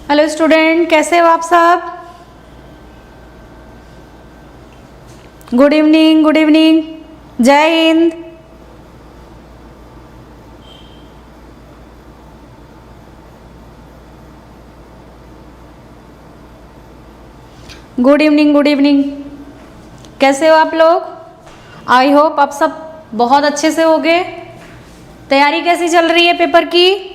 Hello student, कैसे हो आप सब? गुड इवनिंग, गुड इवनिंग, जय Hind. Good evening, good evening, कैसे हो आप लोग? आई होप आप सब बहुत अच्छे से होगे। तैयारी कैसी चल रही है पेपर की?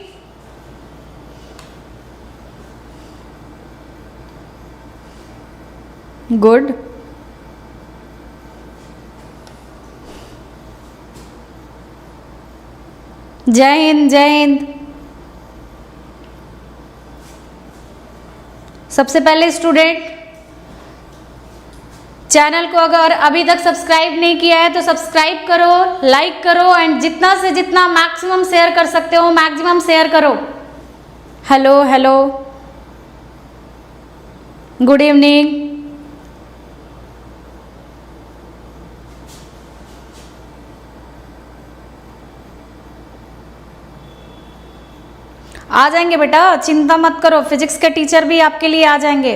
गुड। जय हिंद, जय हिंद। सबसे पहले स्टूडेंट, चैनल को अगर अभी तक सब्सक्राइब नहीं किया है तो सब्सक्राइब करो, लाइक करो एंड जितना से जितना मैक्सिमम शेयर कर सकते हो मैक्सिमम शेयर करो। Hello hello, good evening. आ जाएंगे बेटा, चिंता मत करो, फिजिक्स के टीचर भी आपके लिए आ जाएंगे।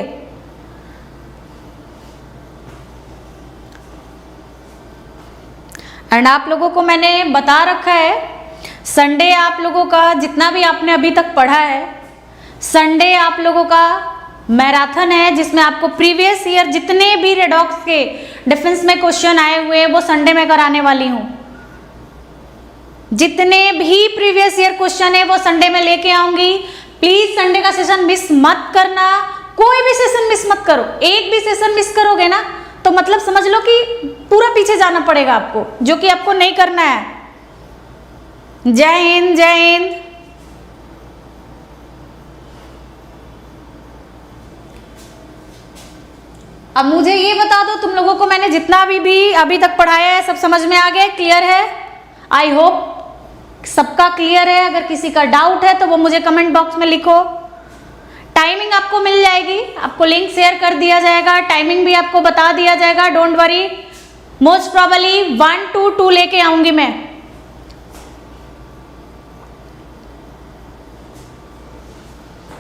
एंड आप लोगों को मैंने बता रखा है, संडे आप लोगों का जितना भी आपने अभी तक पढ़ा है, संडे आप लोगों का मैराथन है जिसमें आपको प्रीवियस ईयर जितने भी रेडॉक्स के डिफेंस में क्वेश्चन आए हुए हैं वो संडे में कराने वाली हूँ। जितने भी प्रीवियस ईयर क्वेश्चन है वो संडे में लेके आऊंगी। प्लीज संडे का सेशन मिस मत करना, कोई भी सेशन मिस मत करो। एक भी सेशन मिस करोगे ना तो मतलब समझ लो कि पूरा पीछे जाना पड़ेगा आपको, जो कि आपको नहीं करना है। जय हिंद, जय हिंद। अब मुझे ये बता दो, तुम लोगों को मैंने जितना भी अभी तक पढ़ाया है सब समझ में आ गया, क्लियर है? आई होप सबका क्लियर है। अगर किसी का डाउट है तो वो मुझे कमेंट बॉक्स में लिखो। टाइमिंग आपको मिल जाएगी, आपको लिंक शेयर कर दिया जाएगा, टाइमिंग भी आपको बता दिया जाएगा, don't worry. Most probably 1 to 2 लेके आऊंगी मैं।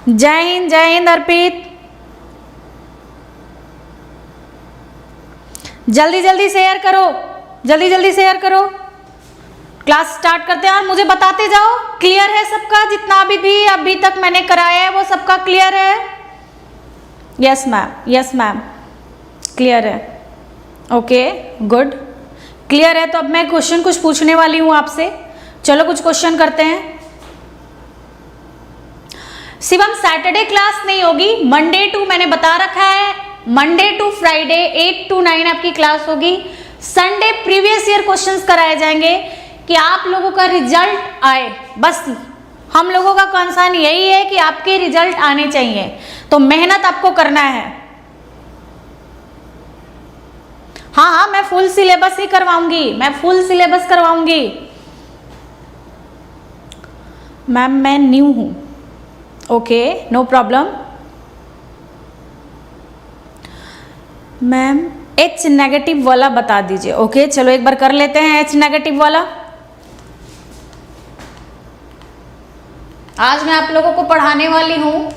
जय हिंद, जय हिंद अर्पित। जल्दी जल्दी शेयर करो, जल्दी जल्दी शेयर करो। क्लास स्टार्ट करते हैं और मुझे बताते जाओ क्लियर है सबका, जितना भी अभी तक मैंने कराया है वो सबका क्लियर है? Yes ma'am, yes ma'am, clear है। ओके गुड, क्लियर है। तो अब मैं क्वेश्चन कुछ पूछने वाली हूँ आपसे। चलो कुछ क्वेश्चन करते हैं। शिवम, सैटरडे क्लास नहीं होगी, मंडे टू मैंने बता रखा है, मंडे टू फ्राइडे 8 to 9 आपकी क्लास होगी। संडे प्रीवियस ईयर क्वेश्चंस कराए जाएंगे कि आप लोगों का रिजल्ट आए। बस हम लोगों का कंसर्न यही है कि आपके रिजल्ट आने चाहिए, तो मेहनत आपको करना है। हाँ हाँ, मैं फुल सिलेबस ही करवाऊंगी, मैं फुल सिलेबस करवाऊंगी। मैम मैं न्यू हूं। Okay, no problem. Ma'am H negative वाला बता दीजिए। ओके चलो एक बार कर लेते हैं H नेगेटिव वाला। आज मैं आप लोगों को पढ़ाने वाली हूं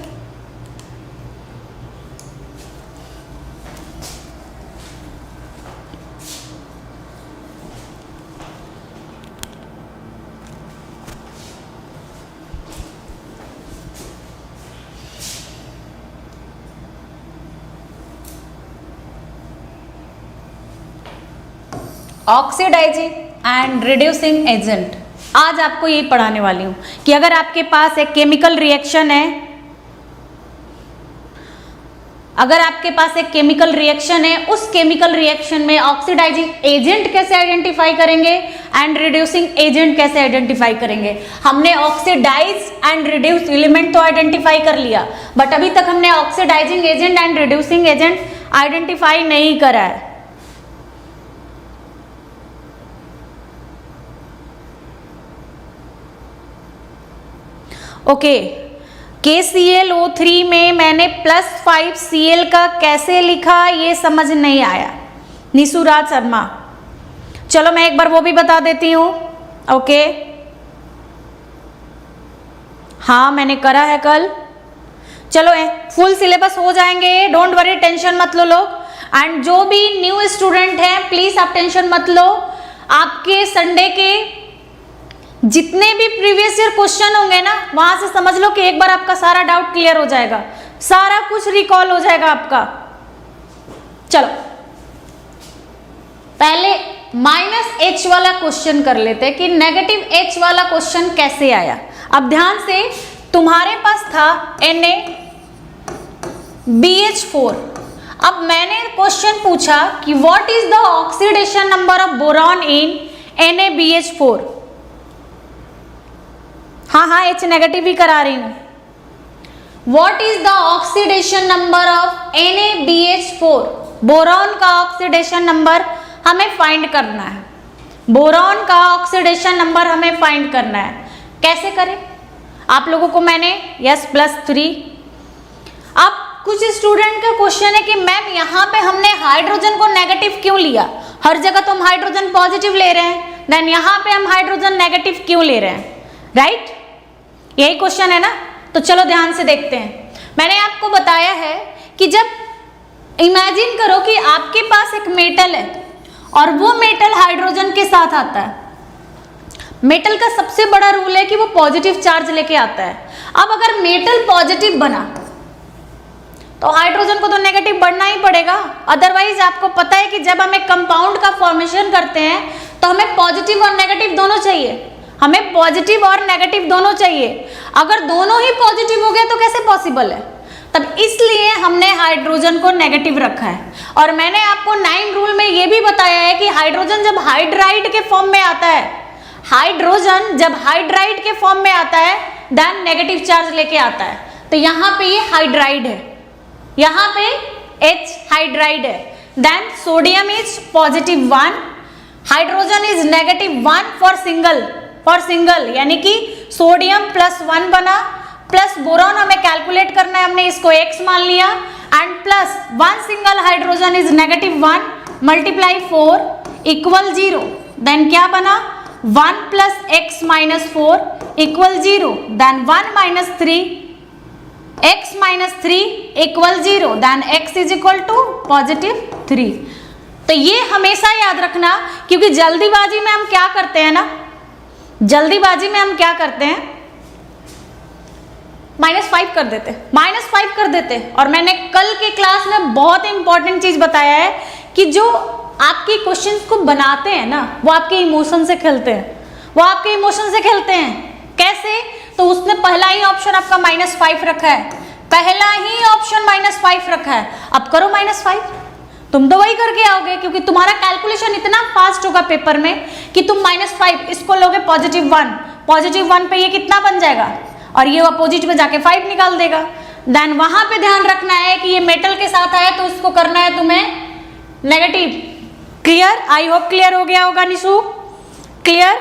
ऑक्सीडाइजिंग एंड रिड्यूसिंग एजेंट। आज आपको यही पढ़ाने वाली हूं कि अगर आपके पास एक केमिकल रिएक्शन है, अगर आपके पास एक केमिकल रिएक्शन है, उस केमिकल रिएक्शन में ऑक्सीडाइजिंग एजेंट कैसे आइडेंटिफाई करेंगे एंड रिड्यूसिंग एजेंट कैसे आइडेंटिफाई करेंगे। हमने ऑक्सीडाइज एंड रिड्यूस एलिमेंट तो आइडेंटिफाई कर लिया, बट अभी तक हमने oxidising agent and reducing agent identify नहीं करा है। ओके, KClO3 में मैंने +5Cl का कैसे लिखा ये समझ नहीं आया। निशुराज शर्मा, चलो मैं एक बार वो भी बता देती हूँ। ओके, हाँ मैंने करा है कल। चलो फुल सिलेबस हो जाएंगे, डोंट वरी, टेंशन मत लो लोग। एंड जो भी न्यू स्टूडेंट हैं प्लीज आप टेंशन मत लो, आपके संडे के जितने भी प्रीवियस ईयर क्वेश्चन होंगे ना, वहां से समझ लो कि एक बार आपका सारा डाउट क्लियर हो जाएगा, सारा कुछ रिकॉल हो जाएगा आपका। चलो पहले -h वाला क्वेश्चन कर लेते हैं कि नेगेटिव h वाला क्वेश्चन कैसे आया। अब ध्यान से, तुम्हारे पास था NaBH4। अब मैंने क्वेश्चन पूछा कि what is the oxidation number of boron in NaBH4। हाँ H नेगेटिव ही करा रही हूं। What is the oxidation number of NaBH4? Boron का ऑक्सीडेशन नंबर हमें फाइंड करना है, बोरॉन का ऑक्सीडेशन नंबर हमें फाइंड करना है। कैसे करें? आप लोगों को मैंने S+3। अब कुछ स्टूडेंट का क्वेश्चन है कि मैम यहाँ पे हमने हाइड्रोजन को नेगेटिव क्यों लिया, हर जगह तो हम हाइड्रोजन पॉजिटिव ले रहे हैं, देन यहाँ पे हम हाइड्रोजन नेगेटिव क्यों ले रहे हैं, राइट? यही क्वेश्चन है ना। तो चलो ध्यान से देखते हैं। मैंने आपको बताया है कि जब इमेजिन करो कि आपके पास एक मेटल है और वो मेटल हाइड्रोजन के साथ आता है। मेटल का सबसे बड़ा रूल है कि वो पॉजिटिव चार्ज लेके आता है। अब अगर मेटल पॉजिटिव बना तो हाइड्रोजन को तो नेगेटिव बढ़ना ही पड़ेगा, अदरवाइज आपको पता है कि जब हम एक कंपाउंड का फॉर्मेशन करते हैं तो हमें पॉजिटिव और नेगेटिव दोनों चाहिए, हमें पॉजिटिव और नेगेटिव दोनों चाहिए। अगर दोनों ही पॉजिटिव हो गए तो कैसे पॉसिबल है? तब इसलिए हमने हाइड्रोजन को नेगेटिव रखा है। और मैंने आपको 9 रूल में ये भी बताया है कि हाइड्रोजन जब हाइड्राइड के फॉर्म में आता है, हाइड्रोजन जब हाइड्राइड के फॉर्म में आता है देन नेगेटिव चार्ज लेके आता है। तो यहाँ पे ये हाइड्राइड है, यहाँ पे H हाइड्राइड है, then sodium is +1, hydrogen is -1 for single, यानी कि सोडियम +1 बना, प्लस बोरॉन हमें कैलकुलेट करना है, हमने इसको x मान लिया, and plus 1 single hydrogen is -1 × 4 = 0। Then क्या बना? 1 + x - 4 = 0, then 1 - 3 x - 3 = 0, then x = +3। तो ये हमेशा याद रखना, क्योंकि जल्दीबाजी में हम क्या करते हैं ना, जल्दीबाजी में हम क्या करते हैं, -5 कर देते, -5 कर देते। और मैंने कल के क्लास में बहुत इंपॉर्टेंट चीज बताया है कि जो आपके क्वेश्चंस को बनाते हैं ना, वो आपके इमोशन से खेलते हैं, वो आपके इमोशन से खेलते हैं। कैसे? तो उसने पहला ही ऑप्शन आपका -5 रखा है, पहला ही ऑप्शन -5 रखा है। अब करो -5, तुम तो वही करके आओगे, क्योंकि तुम्हारा कैलकुलेशन इतना फास्ट होगा पेपर में कि तुम -5 इसको लोगे +1 पे ये कितना बन जाएगा, और ये अपोजिट में जाके 5 निकाल देगा। देन वहां पे ध्यान रखना है कि ये मेटल के साथ आया तो इसको करना है तुम्हें नेगेटिव। क्लियर? आई होप क्लियर हो गया होगा निशु। क्लियर?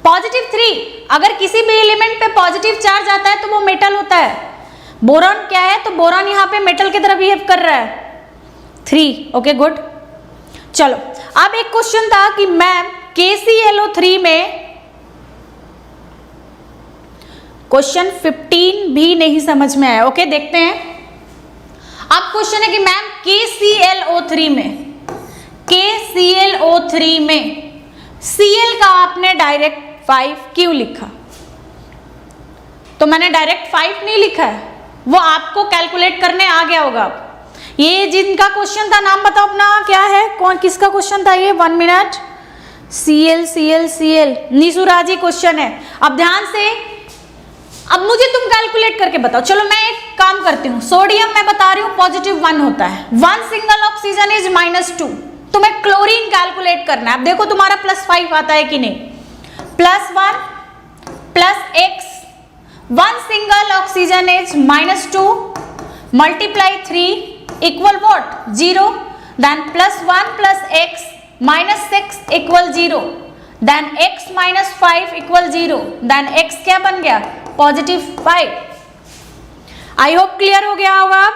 +3, अगर किसी भी एलिमेंट पे पॉजिटिव चार्ज आता है तो वो मेटल होता है। बोरॉन क्या है? तो बोरॉन यहाँ पे मेटल की तरह बिहेव कर रहा है। 3, ओके गुड। चलो अब एक क्वेश्चन था कि मैम KClO3 में, क्वेश्चन 15 भी नहीं समझ में आया, ओके देखते हैं। अब क्वेश्चन है कि मैम KClO3 में Cl का आपने डायरेक्ट 5 क्यों लिखा? तो मैंने डायरेक्ट 5 नहीं लिखा है, वो आपको कैलकुलेट करने आ गया होगा। ये जिनका क्वेश्चन था नाम बताओ अपना, क्या है, कौन किसका क्वेश्चन था ये? 1 मिनट। Cl निशुराजी क्वेश्चन है। अब ध्यान से, अब मुझे तुम कैलकुलेट करके बताओ। चलो मैं एक काम करती हूँ, सोडियम मैं बता रही हूँ +1 होता है, 1 सिंगल ऑक्सीजन इज -2। तुम्हें क्लोरीन कैलकुलेट करना है। अब देखो तुम्हारा +5 आता है कि नहीं। +1 + x, 1 single oxygen is -2 × 3 equal what? 0. Then +1 + x - 6 = 0. Then x - 5 = 0. Then x क्या बन गया? +5। आई होप क्लियर हो गया होगा।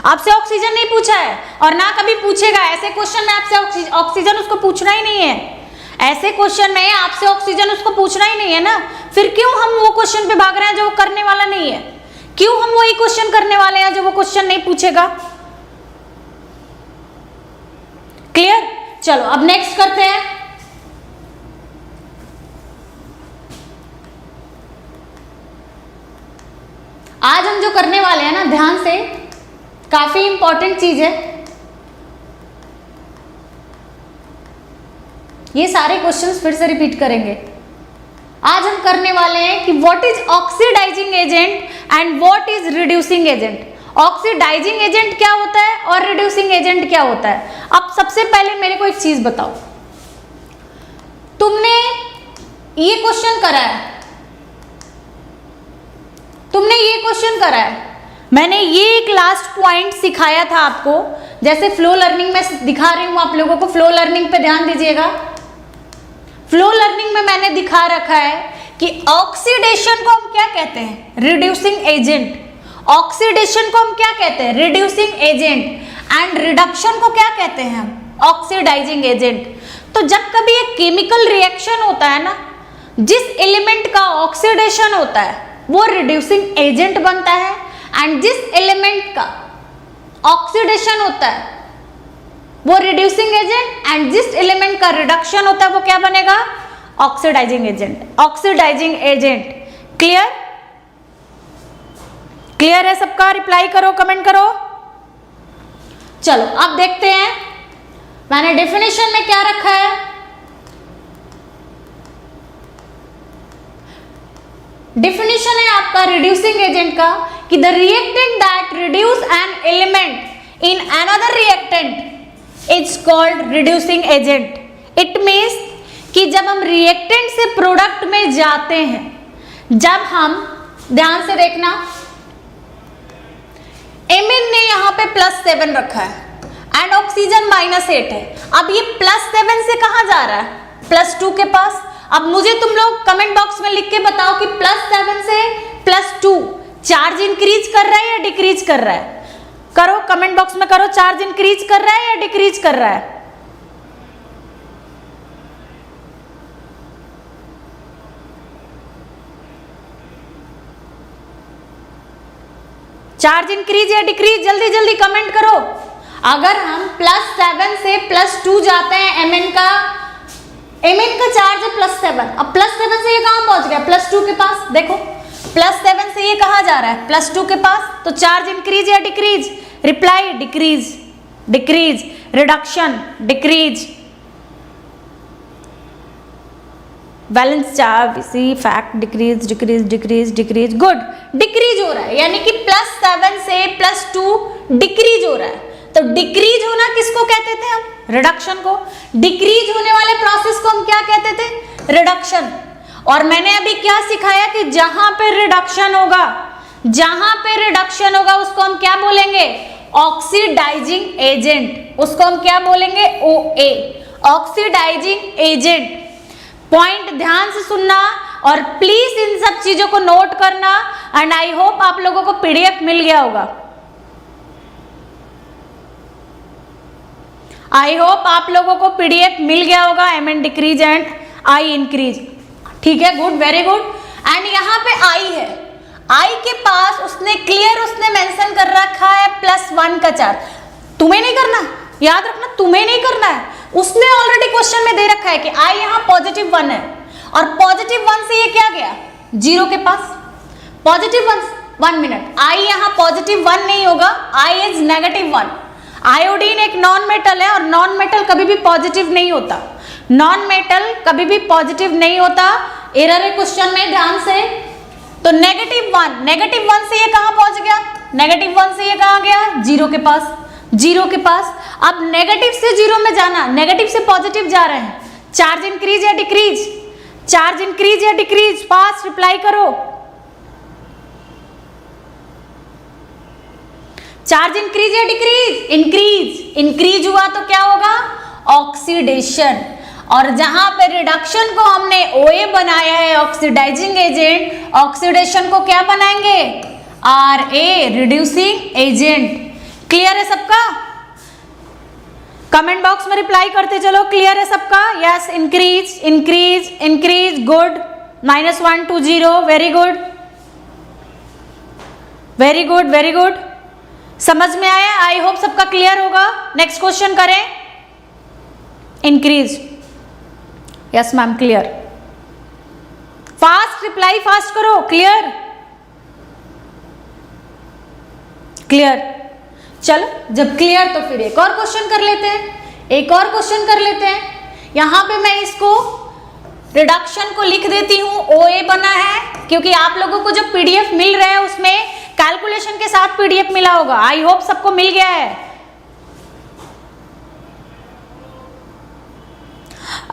आपसे ऑक्सीजन नहीं पूछा है और ना कभी पूछेगा। ऐसे क्वेश्चन में आपसे ऑक्सीजन उसको पूछना ही नहीं है। ऐसे क्वेश्चन में आपसे ऑक्सीजन उसको पूछना ही नहीं है ना, फिर क्यों हम वो क्वेश्चन पे भाग रहे हैं जो वो करने वाला नहीं है? क्यों हम वही क्वेश्चन करने वाले हैं जो वो क्वेश्चन नहीं पूछेगा? क्लियर? चलो अब नेक्स्ट करते हैं। आज हम जो करने वाले हैं ना, ध्यान से, काफी इंपॉर्टेंट चीज है। ये सारे क्वेश्चंस फिर से रिपीट करेंगे। आज हम करने वाले हैं कि what is oxidising agent and what is reducing agent. Oxidising agent क्या होता है और रिड्यूसिंग एजेंट क्या होता है। अब सबसे पहले मेरे को एक चीज बताओ, तुमने ये क्वेश्चन करा है, तुमने ये क्वेश्चन करा है, मैंने ये एक लास्ट पॉइंट सिखाया था आपको, जैसे फ्लो लर्निंग में दिखा रही हूं आप लोगों को। फ्लो लर्निंग पे ध्यान दीजिएगा। फ्लो लर्निंग में मैंने दिखा रखा है कि ऑक्सीडेशन को हम क्या कहते हैं, रिड्यूसिंग एजेंट। ऑक्सीडेशन को हम क्या कहते हैं, रिड्यूसिंग एजेंट। एंड रिडक्शन को क्या कहते हैं हम, ऑक्सीडाइजिंग एजेंट। तो जब कभी एक केमिकल रिएक्शन होता है ना, जिस एलिमेंट का ऑक्सीडेशन होता है वो रिड्यूसिंग एजेंट बनता है, एंड जिस एलिमेंट का ऑक्सीडेशन होता है वो रिड्यूसिंग एजेंट, एंड जिस एलिमेंट का रिडक्शन होता है वो क्या बनेगा, oxidising agent. Oxidising agent. Clear? Clear है सबका? रिप्लाई करो, कमेंट करो। चलो अब देखते हैं मैंने डेफिनेशन में क्या रखा है। डेफिनेशन है आपका रिड्यूसिंग एजेंट का कि the reactant that reduce an element in another reactant is called reducing agent. It means कि जब हम रिएक्टेंट से प्रोडक्ट में जाते हैं, जब हम, ध्यान से देखना, एमिन ने यहां पे +7 रखा है एंड ऑक्सीजन -8 है। अब ये +7 से कहां जा रहा है, +2 के पास। अब मुझे तुम लोग कमेंट बॉक्स में लिख के बताओ कि +7 से +2 चार्ज इंक्रीज कर रहा है या डिक्रीज कर रहा है। करो, कमेंट बॉक्स में करो, चार्ज इंक्रीज कर रहा है या डिक्रीज कर रहा है। चार्ज इंक्रीज या डिक्रीज, जल्दी जल्दी कमेंट करो। अगर हम +7 से +2 जाते हैं, एमएन का चार्ज है +7। अब +7 से ये कहां पहुंच गया, +2 के पास। देखो +7 से ये कहां जा रहा है, +2 के पास। तो चार्ज इंक्रीज या decrease, reply decrease, decrease, reduction decrease, balance charge, इसी fact, decrease decrease decrease decrease. Good, decrease हो रहा है, यानी कि +7 से +2 डिक्रीज हो रहा है। तो डिक्रीज होना किसको कहते थे हम, रिडक्शन को। डिक्रीज होने वाले प्रोसेस को हम क्या कहते थे, रिडक्शन। और मैंने अभी क्या सिखाया कि जहां पे रिडक्शन होगा, जहां पे रिडक्शन होगा उसको हम क्या बोलेंगे, ऑक्सीडाइजिंग एजेंट। उसको हम क्या बोलेंगे, OA, ऑक्सीडाइजिंग एजेंट। पॉइंट ध्यान से सुनना और प्लीज इन सब चीजों को नोट करना। एंड आई होप आप लोगों को PDF मिल गया होगा। आई होप आप लोगों को PDF मिल गया होगा, Mn decrease and I increase. ठीक है, गुड, वेरी गुड। एंड यहाँ पे आई है, आई के पास उसने क्लियर उसने मेंशन कर रखा है +1 का चार्ज। तुम्हें नहीं करना, याद रखना, तुम्हें नहीं करना है। उसने ऑलरेडी क्वेश्चन में दे रखा है कि आई यहाँ +1 है, और +1 से ये क्या गया, 0 के पास। +1, 1 मिनट, आई यहाँ +1 नहीं होगा, आई इज -1। आयोडीन एक नॉन मेटल है और नॉन मेटल कभी भी पॉजिटिव नहीं होता। नॉन मेटल कभी भी पॉजिटिव नहीं होता। एरर है क्वेश्चन में, ध्यान से। तो -1 से ये कहां पहुंच गया, -1 से ये कहां गया, 0 के पास, 0 के पास। अब नेगेटिव से 0 में जाना, नेगेटिव से पॉजिटिव जा रहे हैं। चार्ज इंक्रीज या डिक्रीज, चार्ज इंक्रीज या डिक्रीज, फास्ट रिप्लाई करो। चार्ज इंक्रीज या डिक्रीज, इंक्रीज। इंक्रीज हुआ तो क्या होगा, ऑक्सीडेशन। और जहां पे रिडक्शन को हमने OA बनाया है, ऑक्सीडाइजिंग एजेंट, ऑक्सीडेशन को क्या बनाएंगे, RA, रिड्यूसिंग एजेंट। क्लियर है सबका? कमेंट बॉक्स में रिप्लाई करते चलो, क्लियर है सबका? Yes, increase increase increase, good, -1 to 0, very good very good very good. समझ में आया? आई होप सबका क्लियर होगा। नेक्स्ट क्वेश्चन करें। Increase, yes ma'am, clear. Fast reply, fast करो, क्लियर क्लियर। चलो, जब क्लियर तो फिर एक और क्वेश्चन कर लेते हैं, एक और क्वेश्चन कर लेते हैं। यहां पे मैं इसको रिडक्शन को लिख देती हूं, OA बना है, क्योंकि आप लोगों को जो PDF मिल रहा है उसमें कैलकुलेशन के साथ PDF मिला होगा। आई होप सबको मिल गया है।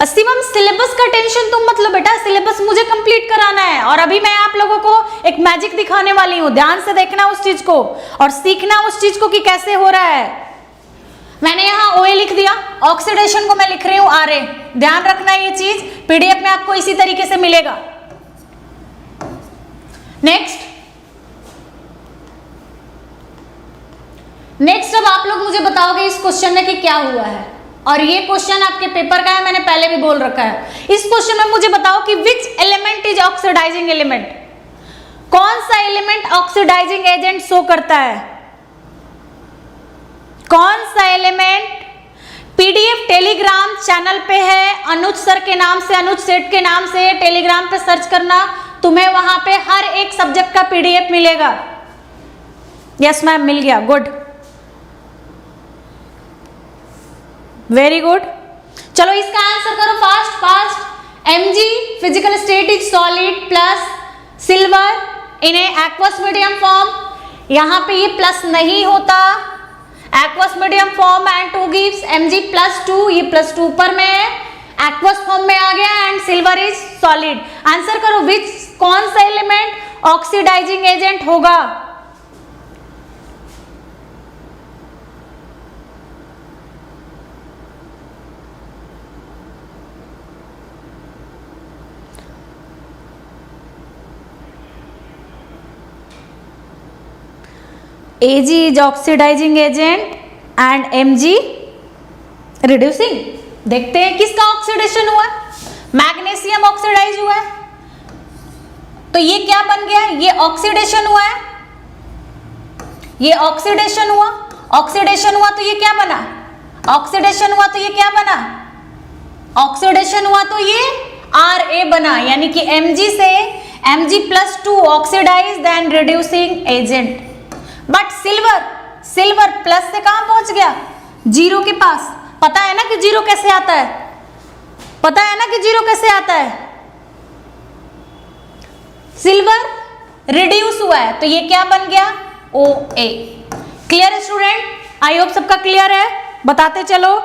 शिवम, सिलेबस का टेंशन तुम मत लो बेटा, सिलेबस मुझे कंप्लीट कराना है, और अभी मैं आप लोगों को एक मैजिक दिखाने वाली हूं। ध्यान से देखना उस चीज को और सीखना उस चीज को कि कैसे हो रहा है। मैंने यहाँ OA लिख दिया, ऑक्सीडेशन को मैं लिख रही हूँ RA। ध्यान रखना ये चीज, PDF में आपको इसी तरीके से मिलेगा। नेक्स्ट अब आप लोग मुझे बताओगे इस क्वेश्चन में कि क्या हुआ है, और ये क्वेश्चन आपके पेपर का है, मैंने पहले भी बोल रखा है। इस क्वेश्चन में मुझे बताओ कि which element is oxidising element, कौन सा एलिमेंट ऑक्सीडाइजिंग एजेंट शो करता है, कौन सा एलिमेंट। PDF टेलीग्राम चैनल पे है, अनुज सर के नाम से, अनुज सेठ के नाम से टेलीग्राम पे सर्च करना, तुम्हें वहां पे हर एक सब्जेक्ट का PDF मिलेगा। यस मैम, मिल गया, गुड, वेरी गुड। चलो इसका आंसर करो fast fast. Mg physical state is solid plus silver in aqueous medium form. यहां पे ये प्लस नहीं होता, aqueous medium form and 2 gives Mg +2, ये +2 ऊपर में है, एक्वस फॉर्म में आ गया and silver is solid. Answer करो विच, कौन सा एलिमेंट ऑक्सीडाइजिंग एजेंट होगा। Ag is oxidizing agent and Mg reducing। देखते हैं किसका ऑक्सीडेशन हुआ, मैग्नीशियम ऑक्सीडाइज हुआ है, तो ये क्या बन गया, ये ऑक्सीडेशन हुआ है, ये ऑक्सीडेशन हुआ, ऑक्सीडेशन हुआ तो ये क्या बना, ऑक्सीडेशन हुआ तो ये क्या बना, ऑक्सीडेशन हुआ तो ये Ra बना, यानी कि Mg से Mg+2 oxidise then reducing agent. But silver plus से कहां पहुंच गया, 0 के पास। पता है ना कि 0 कैसे आता है, पता है ना कि 0 कैसे आता है। सिल्वर रिड्यूस हुआ है तो ये क्या बन गया, OA। क्लियर है स्टूडेंट? आई होप सबका क्लियर है, बताते चलो।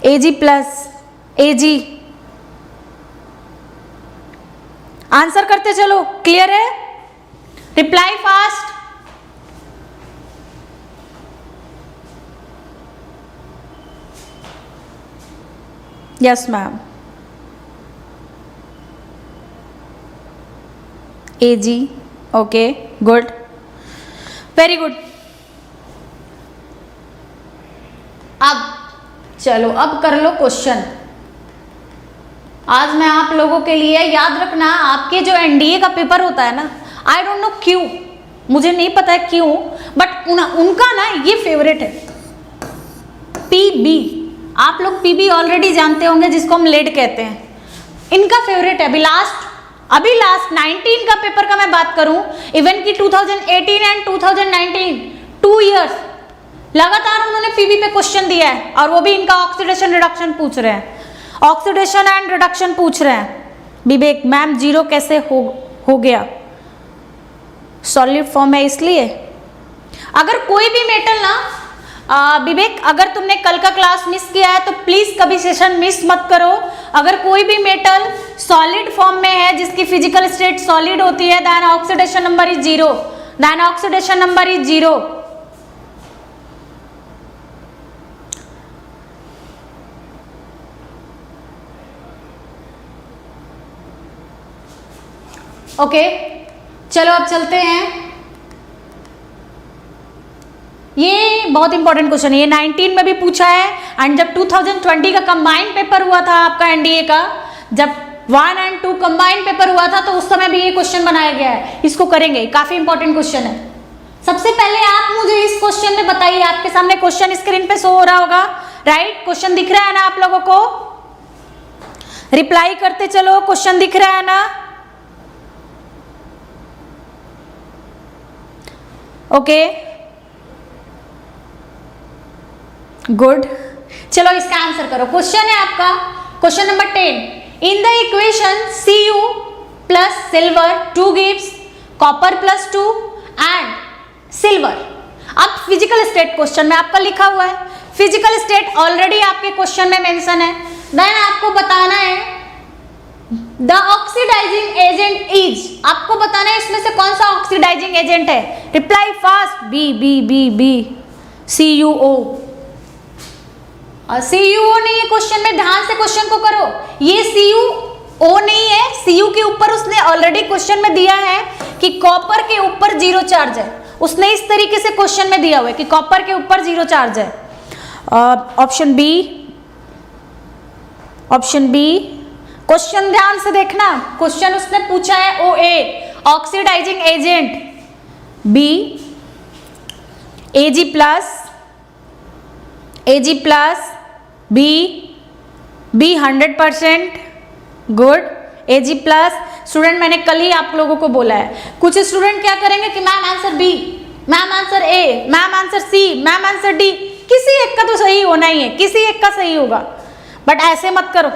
Ag प्लस Ag, आंसर करते चलो, क्लियर है? Reply fast. Yes ma'am, Ag, okay, good, very good. अब चलो, अब कर लो क्वेश्चन। आज मैं आप लोगों के लिए, याद रखना आपके जो NDA का पेपर होता है ना, आई डोंट नो क्यों, मुझे नहीं पता है क्यों, बट उनका ना ये फेवरेट है PB। आप लोग PB ऑलरेडी जानते होंगे, जिसको हम लेड कहते हैं, इनका फेवरेट है। अभी लास्ट 19 का पेपर का मैं बात करूं, इवन की 2018 एंड 2019 2 इयर्स लगातार उन्होंने PB पे क्वेश्चन दिया है, और वो भी इनका ऑक्सीडेशन रिडक्शन पूछ रहे हैं, ऑक्सीडेशन एंड रिडक्शन पूछ रहे हैं। विवेक मैम 0 कैसे हो गया, सॉलिड फॉर्म है इसलिए। अगर कोई भी मेटल ना, विवेक अगर तुमने कल का क्लास मिस किया है तो प्लीज कभी सेशन मिस मत करो। अगर कोई भी मेटल सॉलिड फॉर्म में है, जिसकी फिजिकल स्टेट सॉलिड होती है, then oxidation number is 0, then oxidation number is 0। Okay, चलो अब चलते हैं। ये बहुत इंपॉर्टेंट क्वेश्चन है, ये 19 में भी पूछा है एंड जब 2020 का कंबाइंड पेपर हुआ था आपका एनडीए का, जब 1 और 2 कंबाइंड पेपर हुआ था तो उस समय भी ये क्वेश्चन बनाया गया है। इसको करेंगे, काफी इंपॉर्टेंट क्वेश्चन है। सबसे पहले आप मुझे इस क्वेश्चन में बताइए, आपके सामने क्वेश्चन स्क्रीन पे शो हो रहा होगा, राइट? क्वेश्चन दिख रहा है ना आप लोगों को? रिप्लाई करते चलो, क्वेश्चन दिख रहा है ना? Okay, good. चलो इसका आंसर करो। क्वेश्चन है आपका question number 10, in the equation Cu plus silver 2 gives copper plus 2 and silver. अब फिजिकल स्टेट क्वेश्चन में आपका लिखा हुआ है, फिजिकल स्टेट ऑलरेडी आपके क्वेश्चन में मेंशन है, देन आपको बताना है द ऑक्सीडाइजिंग एजेंट इज, आपको बताना है इसमें से कौन सा ऑक्सीडाइजिंग एजेंट है। Reply fast, B B B B CuO। CuO नहीं है क्वेश्चन में, ध्यान से क्वेश्चन को करो, ये CuO नहीं है, Cu के ऊपर उसने ऑलरेडी क्वेश्चन में दिया है कि कॉपर के ऊपर 0 चार्ज है, उसने इस तरीके से क्वेश्चन में दिया हुआ है कि कॉपर के ऊपर 0 चार्ज है। Option B, option B. Question ध्यान से देखना, क्वेश्चन उसने पूछा है OA oxidising agent, B Ag plus B 100%, good. Ag plus, student मैंने कल ही आप लोगों को बोला है, कुछ स्टूडेंट क्या करेंगे कि ma'am answer B, ma'am answer A, ma'am answer C, ma'am answer D, किसी एक का तो सही होना ही है, किसी एक का सही होगा, बट ऐसे मत करो।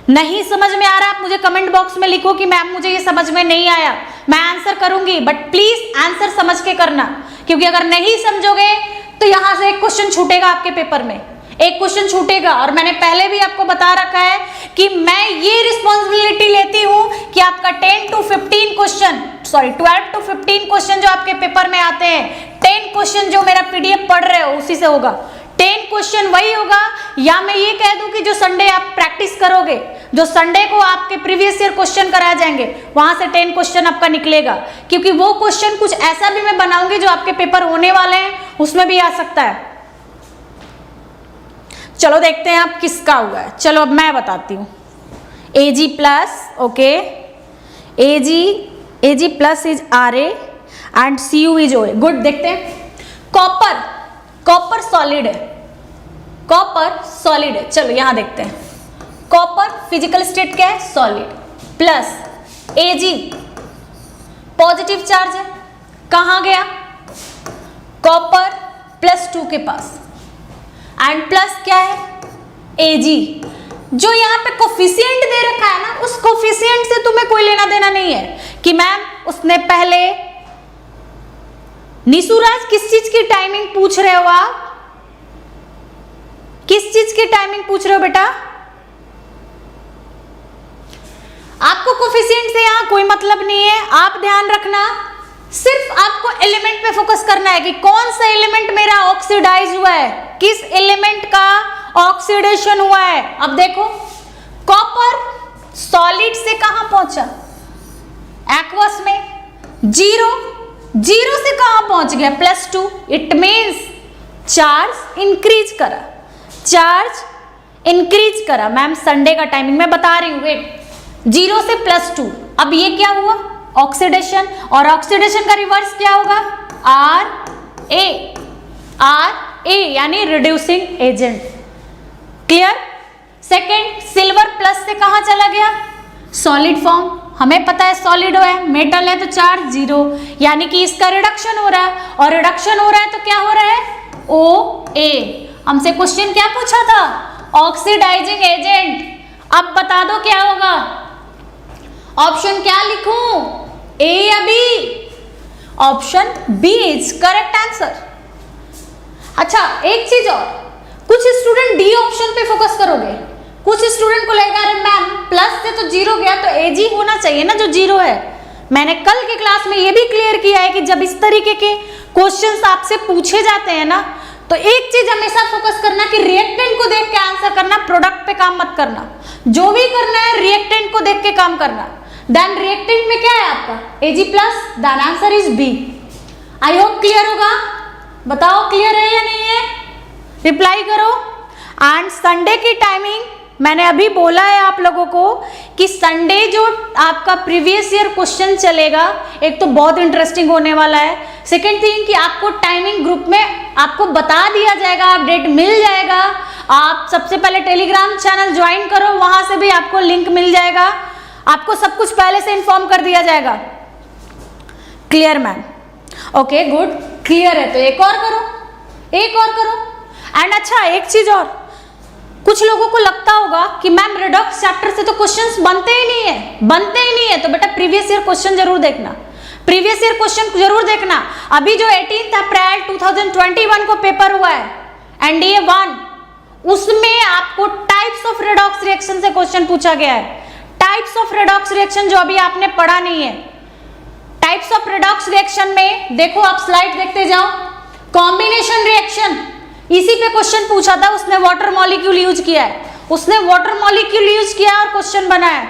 नहीं समझ में आ रहा, आप मुझे कमेंट बॉक्स में लिखो कि मैम मुझे ये समझ में नहीं आया, मैं आंसर करूंगी, बट प्लीज आंसर समझ के करना, क्योंकि अगर नहीं समझोगे तो यहां से एक क्वेश्चन छूटेगा आपके पेपर में, एक क्वेश्चन छूटेगा। और मैंने पहले भी आपको बता रखा है कि मैं ये रिस्पॉन्सिबिलिटी लेती हूं कि आपका 10 to 15 question, sorry 12 to 15 question जो आपके पेपर में आते हैं, 10 क्वेश्चन जो मेरा PDF पढ़ रहे हो उसी से होगा, 10 क्वेश्चन वही होगा, या मैं ये कह दूं कि जो संडे आप प्रैक्टिस करोगे, जो संडे को आपके प्रीवियस ईयर क्वेश्चन कराए जाएंगे, वहां से 10 क्वेश्चन आपका निकलेगा, क्योंकि वो क्वेश्चन कुछ ऐसा भी मैं बनाऊंगी जो आपके पेपर होने वाले हैं उसमें भी आ सकता है। चलो देखते हैं आप किसका हुआ है। चलो अब मैं बताती हूँ। Ag plus, okay, Ag plus is Ra and Cu is OA, good. देखते हैं, कॉपर सॉलिड है, कॉपर सॉलिड है। चलो यहां देखते हैं, कॉपर फिजिकल स्टेट क्या है, solid, plus Ag positive charge है, कहां गया, कॉपर +2 के पास, एंड प्लस क्या है, Ag, जो यहाँ पे कोफिशिएंट दे रखा है ना, उस कोफिशिएंट से तुम्हें कोई लेना देना नहीं है कि मैम उसने पहले, निशुराज किस चीज की टाइमिंग पूछ रहे हो आप, किस चीज की टाइमिंग पूछ रहे हो बेटा? आपको कोफिशिएंट से यहां कोई मतलब नहीं है, आप ध्यान रखना, सिर्फ आपको एलिमेंट पे फोकस करना है कि कौन सा एलिमेंट मेरा ऑक्सीडाइज हुआ है, किस एलिमेंट का ऑक्सीडेशन हुआ है। अब देखो, कॉपर सॉलिड से कहां पहुंचा, एक्वस में, जीरो से कहां पहुंच गया, +2, इट मीन्स चार्ज इंक्रीज करा, चार्ज इंक्रीज करा। मैम संडे का टाइमिंग मैं बता रही हूं, वेट, 0 से +2, अब ये क्या हुआ, ऑक्सीडेशन, और ऑक्सीडेशन का रिवर्स क्या होगा, RA यानी reducing agent, clear. Second, silver plus से कहां चला गया, सॉलिड फॉर्म, हमें पता है सॉलिड है, मेटल है तो चार्ज 0, यानी कि इसका रिडक्शन हो रहा है, और रिडक्शन हो रहा है तो क्या हो रहा है, OA। हमसे क्वेश्चन क्या पूछा था, ऑक्सीडाइजिंग एजेंट। अब बता दो क्या होगा, ऑप्शन क्या लिखूं, A या B? Option B is correct answer. अच्छा एक चीज और, कुछ स्टूडेंट डी ऑप्शन पे फोकस करोगे, कुछ स्टूडेंट को लगेगा अरे मैम प्लस से तो 0 गया तो Ag होना चाहिए ना जो 0 है। मैंने कल के क्लास में ये भी क्लियर किया है कि जब इस तरीके के क्वेश्चंस आपसे पूछे जाते हैं ना, तो एक चीज हमेशा फोकस करना कि रिएक्टेंट को देख के आंसर करना, प्रोडक्ट पे काम मत करना, जो भी करना है रिएक्टेंट को देख के काम करना। देन रिएक्टेंट में क्या है आपका Ag plus, then answer is B। I hope clear होगा। बताओ क्लियर है या नहीं है, रिप्लाई करो। एंड संडे की टाइमिंग मैंने अभी बोला है आप लोगों को कि संडे जो आपका प्रीवियस ईयर क्वेश्चन चलेगा, एक तो बहुत इंटरेस्टिंग होने वाला है, सेकेंड थिंग कि आपको टाइमिंग ग्रुप में आपको बता दिया जाएगा, अपडेट मिल जाएगा। आप सबसे पहले टेलीग्राम चैनल ज्वाइन करो, वहां से भी आपको लिंक मिल जाएगा, आपको सब कुछ पहले से इन्फॉर्म कर दिया जाएगा। Clear ma'am? Okay good, clear है तो एक और करो, एक और करो। एंड अच्छा एक चीज और, कुछ लोगों को लगता होगा कि मैम रिडक्स चैप्टर से तो क्वेश्चंस बनते ही नहीं है, बनते ही नहीं है, तो बेटा प्रीवियस ईयर क्वेश्चन जरूर देखना, प्रीवियस ईयर क्वेश्चन जरूर देखना। अभी जो 18 अप्रैल 2021 को पेपर हुआ है एनडीए 1, उसमें आपको टाइप्स ऑफ रिडॉक्स रिएक्शन से क्वेश्चन पूछा गया है। टाइप्स ऑफ रिडॉक्स रिएक्शन जो अभी आपने पढ़ा नहीं है, टाइप्स ऑफ रिडॉक्स रिएक्शन में देखो, आप स्लाइड देखते जाओ। कॉम्बिनेशन रिएक्शन, इसी पे क्वेश्चन पूछा था, उसने वाटर मॉलिक्यूल यूज किया है, उसने वाटर मॉलिक्यूल यूज किया और क्वेश्चन बनाया।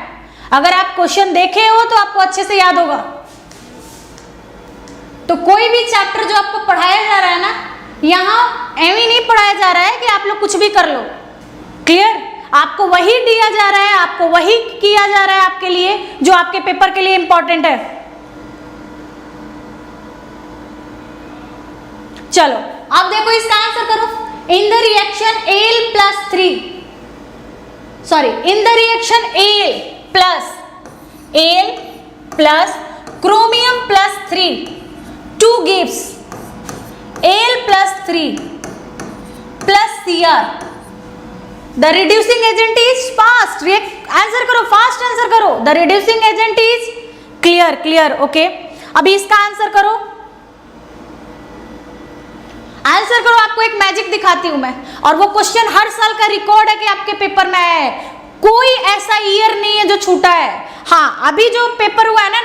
अगर आप क्वेश्चन देखे हो तो आपको अच्छे से याद होगा। तो कोई भी चैप्टर जो आपको पढ़ाया जा रहा है ना, यहाँ एवं नहीं पढ़ाया जा रहा है कि आप लोग कुछ भी कर लो। क्लियर? आपको वही दिया जा रहा है, आपको वही किया जा रहा है आपके लिए जो आपके पेपर के लिए इंपॉर्टेंट है। चलो अब देखो इसका आंसर करो। In the reaction Al+3, sorry in the reaction Al plus chromium +3 2 gives Al+3 plus Cr. The reducing agent is fast. Answer करो, फास्ट आंसर करो। The reducing agent is clear, clear, okay. अभी इसका answer करो, answer करो। आपको एक magic दिखाती हूं मैं, और वो क्वेश्चन हर साल का रिकॉर्ड है कि आपके पेपर में आया है, कोई ऐसा ईयर नहीं है जो छूटा है। हाँ, अभी जो पेपर हुआ है ना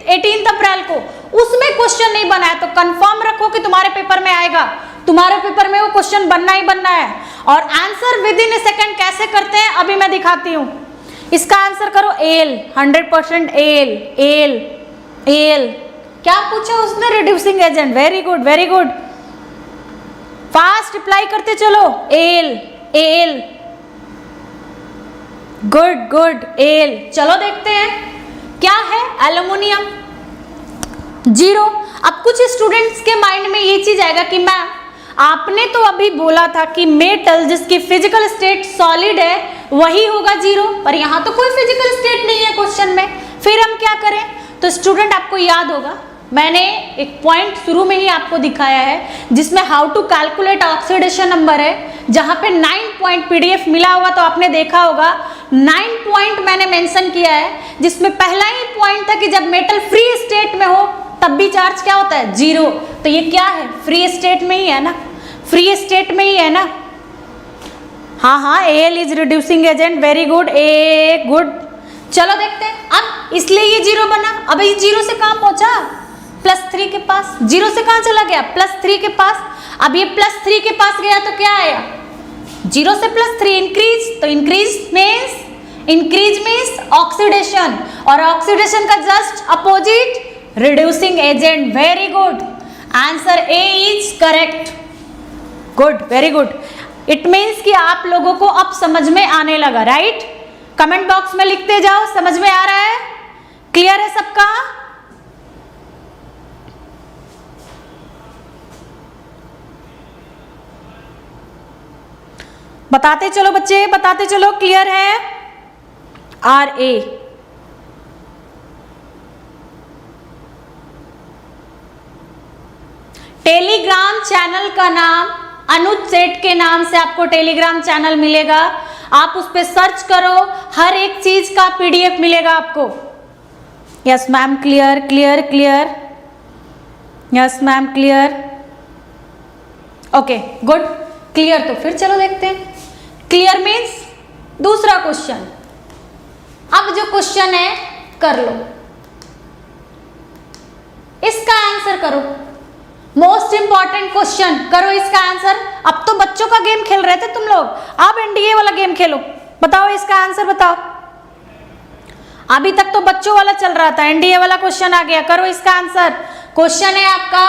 18 अप्रैल को, उसमें क्वेश्चन नहीं बना है, तो कंफर्म रखो कि तुम्हारे पेपर में आएगा, तुम्हारे पेपर में वो क्वेश्चन बनना ही बनना है। और answer with in A second कैसे करते हैं अभी मैं दिखाती हूं। इसका आंसर करो एल, 100% एल। एल एल क्या पूछा उसने? Reducing agent. Very good, very good, fast reply करते चलो। L L, good good, L. चलो देखते हैं क्या है। एल्युमिनियम 0। अब कुछ स्टूडेंट्स के माइंड में ये चीज आएगा कि मैम आपने तो अभी बोला था कि मेटल जिसकी फिजिकल स्टेट सॉलिड है वही होगा 0, पर यहाँ तो कोई फिजिकल स्टेट नहीं है क्वेश्चन में, फिर हम क्या करें? तो स्टूडेंट आपको याद होगा, मैंने एक पॉइंट शुरू में ही आपको दिखाया है जिसमें how to calculate oxidation number है, जहां पे 9 पॉइंट पीडीएफ मिला होगा, तो आपने देखा होगा 9 पॉइंट मैंने मेंशन किया है, जिसमें पहला ही पॉइंट था कि जब मेटल फ्री स्टेट में हो तब भी चार्ज क्या होता है? 0। तो ये क्या है? फ्री स्टेट में ही है ना, फ्री स्टेट में ही है ना। हाँ हाँ, L is reducing agent. Very good, a good. चलो देखते हैं अब, इसलिए ये 0 बना। अब ये 0 से कहाँ पहुंचा? +3 के पास। 0 से कहाँ चला गया? +3 के पास। अब ये +3 के पास गया तो क्या आया? 0 से +3 इंक्रीज, तो इंक्रीज मीन्स ऑक्सीडेशन, और ऑक्सीडेशन का just opposite reducing agent. Very good, answer A is correct. Good, very good. It means कि आप लोगों को अब समझ में आने लगा, राइट? कमेंट बॉक्स में लिखते जाओ, समझ में आ रहा है? क्लियर है सबका? बताते चलो बच्चे, बताते चलो। क्लियर है? RA टेलीग्राम चैनल का नाम अनुज सेठ के नाम से आपको टेलीग्राम चैनल मिलेगा, आप उस पर सर्च करो, हर एक चीज का पीडीएफ मिलेगा आपको। Yes ma'am, clear clear clear. Yes ma'am, clear. Okay good, clear. तो फिर चलो देखते हैं। क्लियर मीन्स दूसरा क्वेश्चन। अब जो क्वेश्चन है कर लो, इसका आंसर करो। मोस्ट इंपॉर्टेंट क्वेश्चन, करो इसका आंसर। अब तो बच्चों का गेम खेल रहे थे तुम लोग, अब एनडीए वाला गेम खेलो। बताओ इसका आंसर, बताओ। अभी तक तो बच्चों वाला चल रहा था, एनडीए वाला क्वेश्चन आ गया। करो इसका आंसर। क्वेश्चन है आपका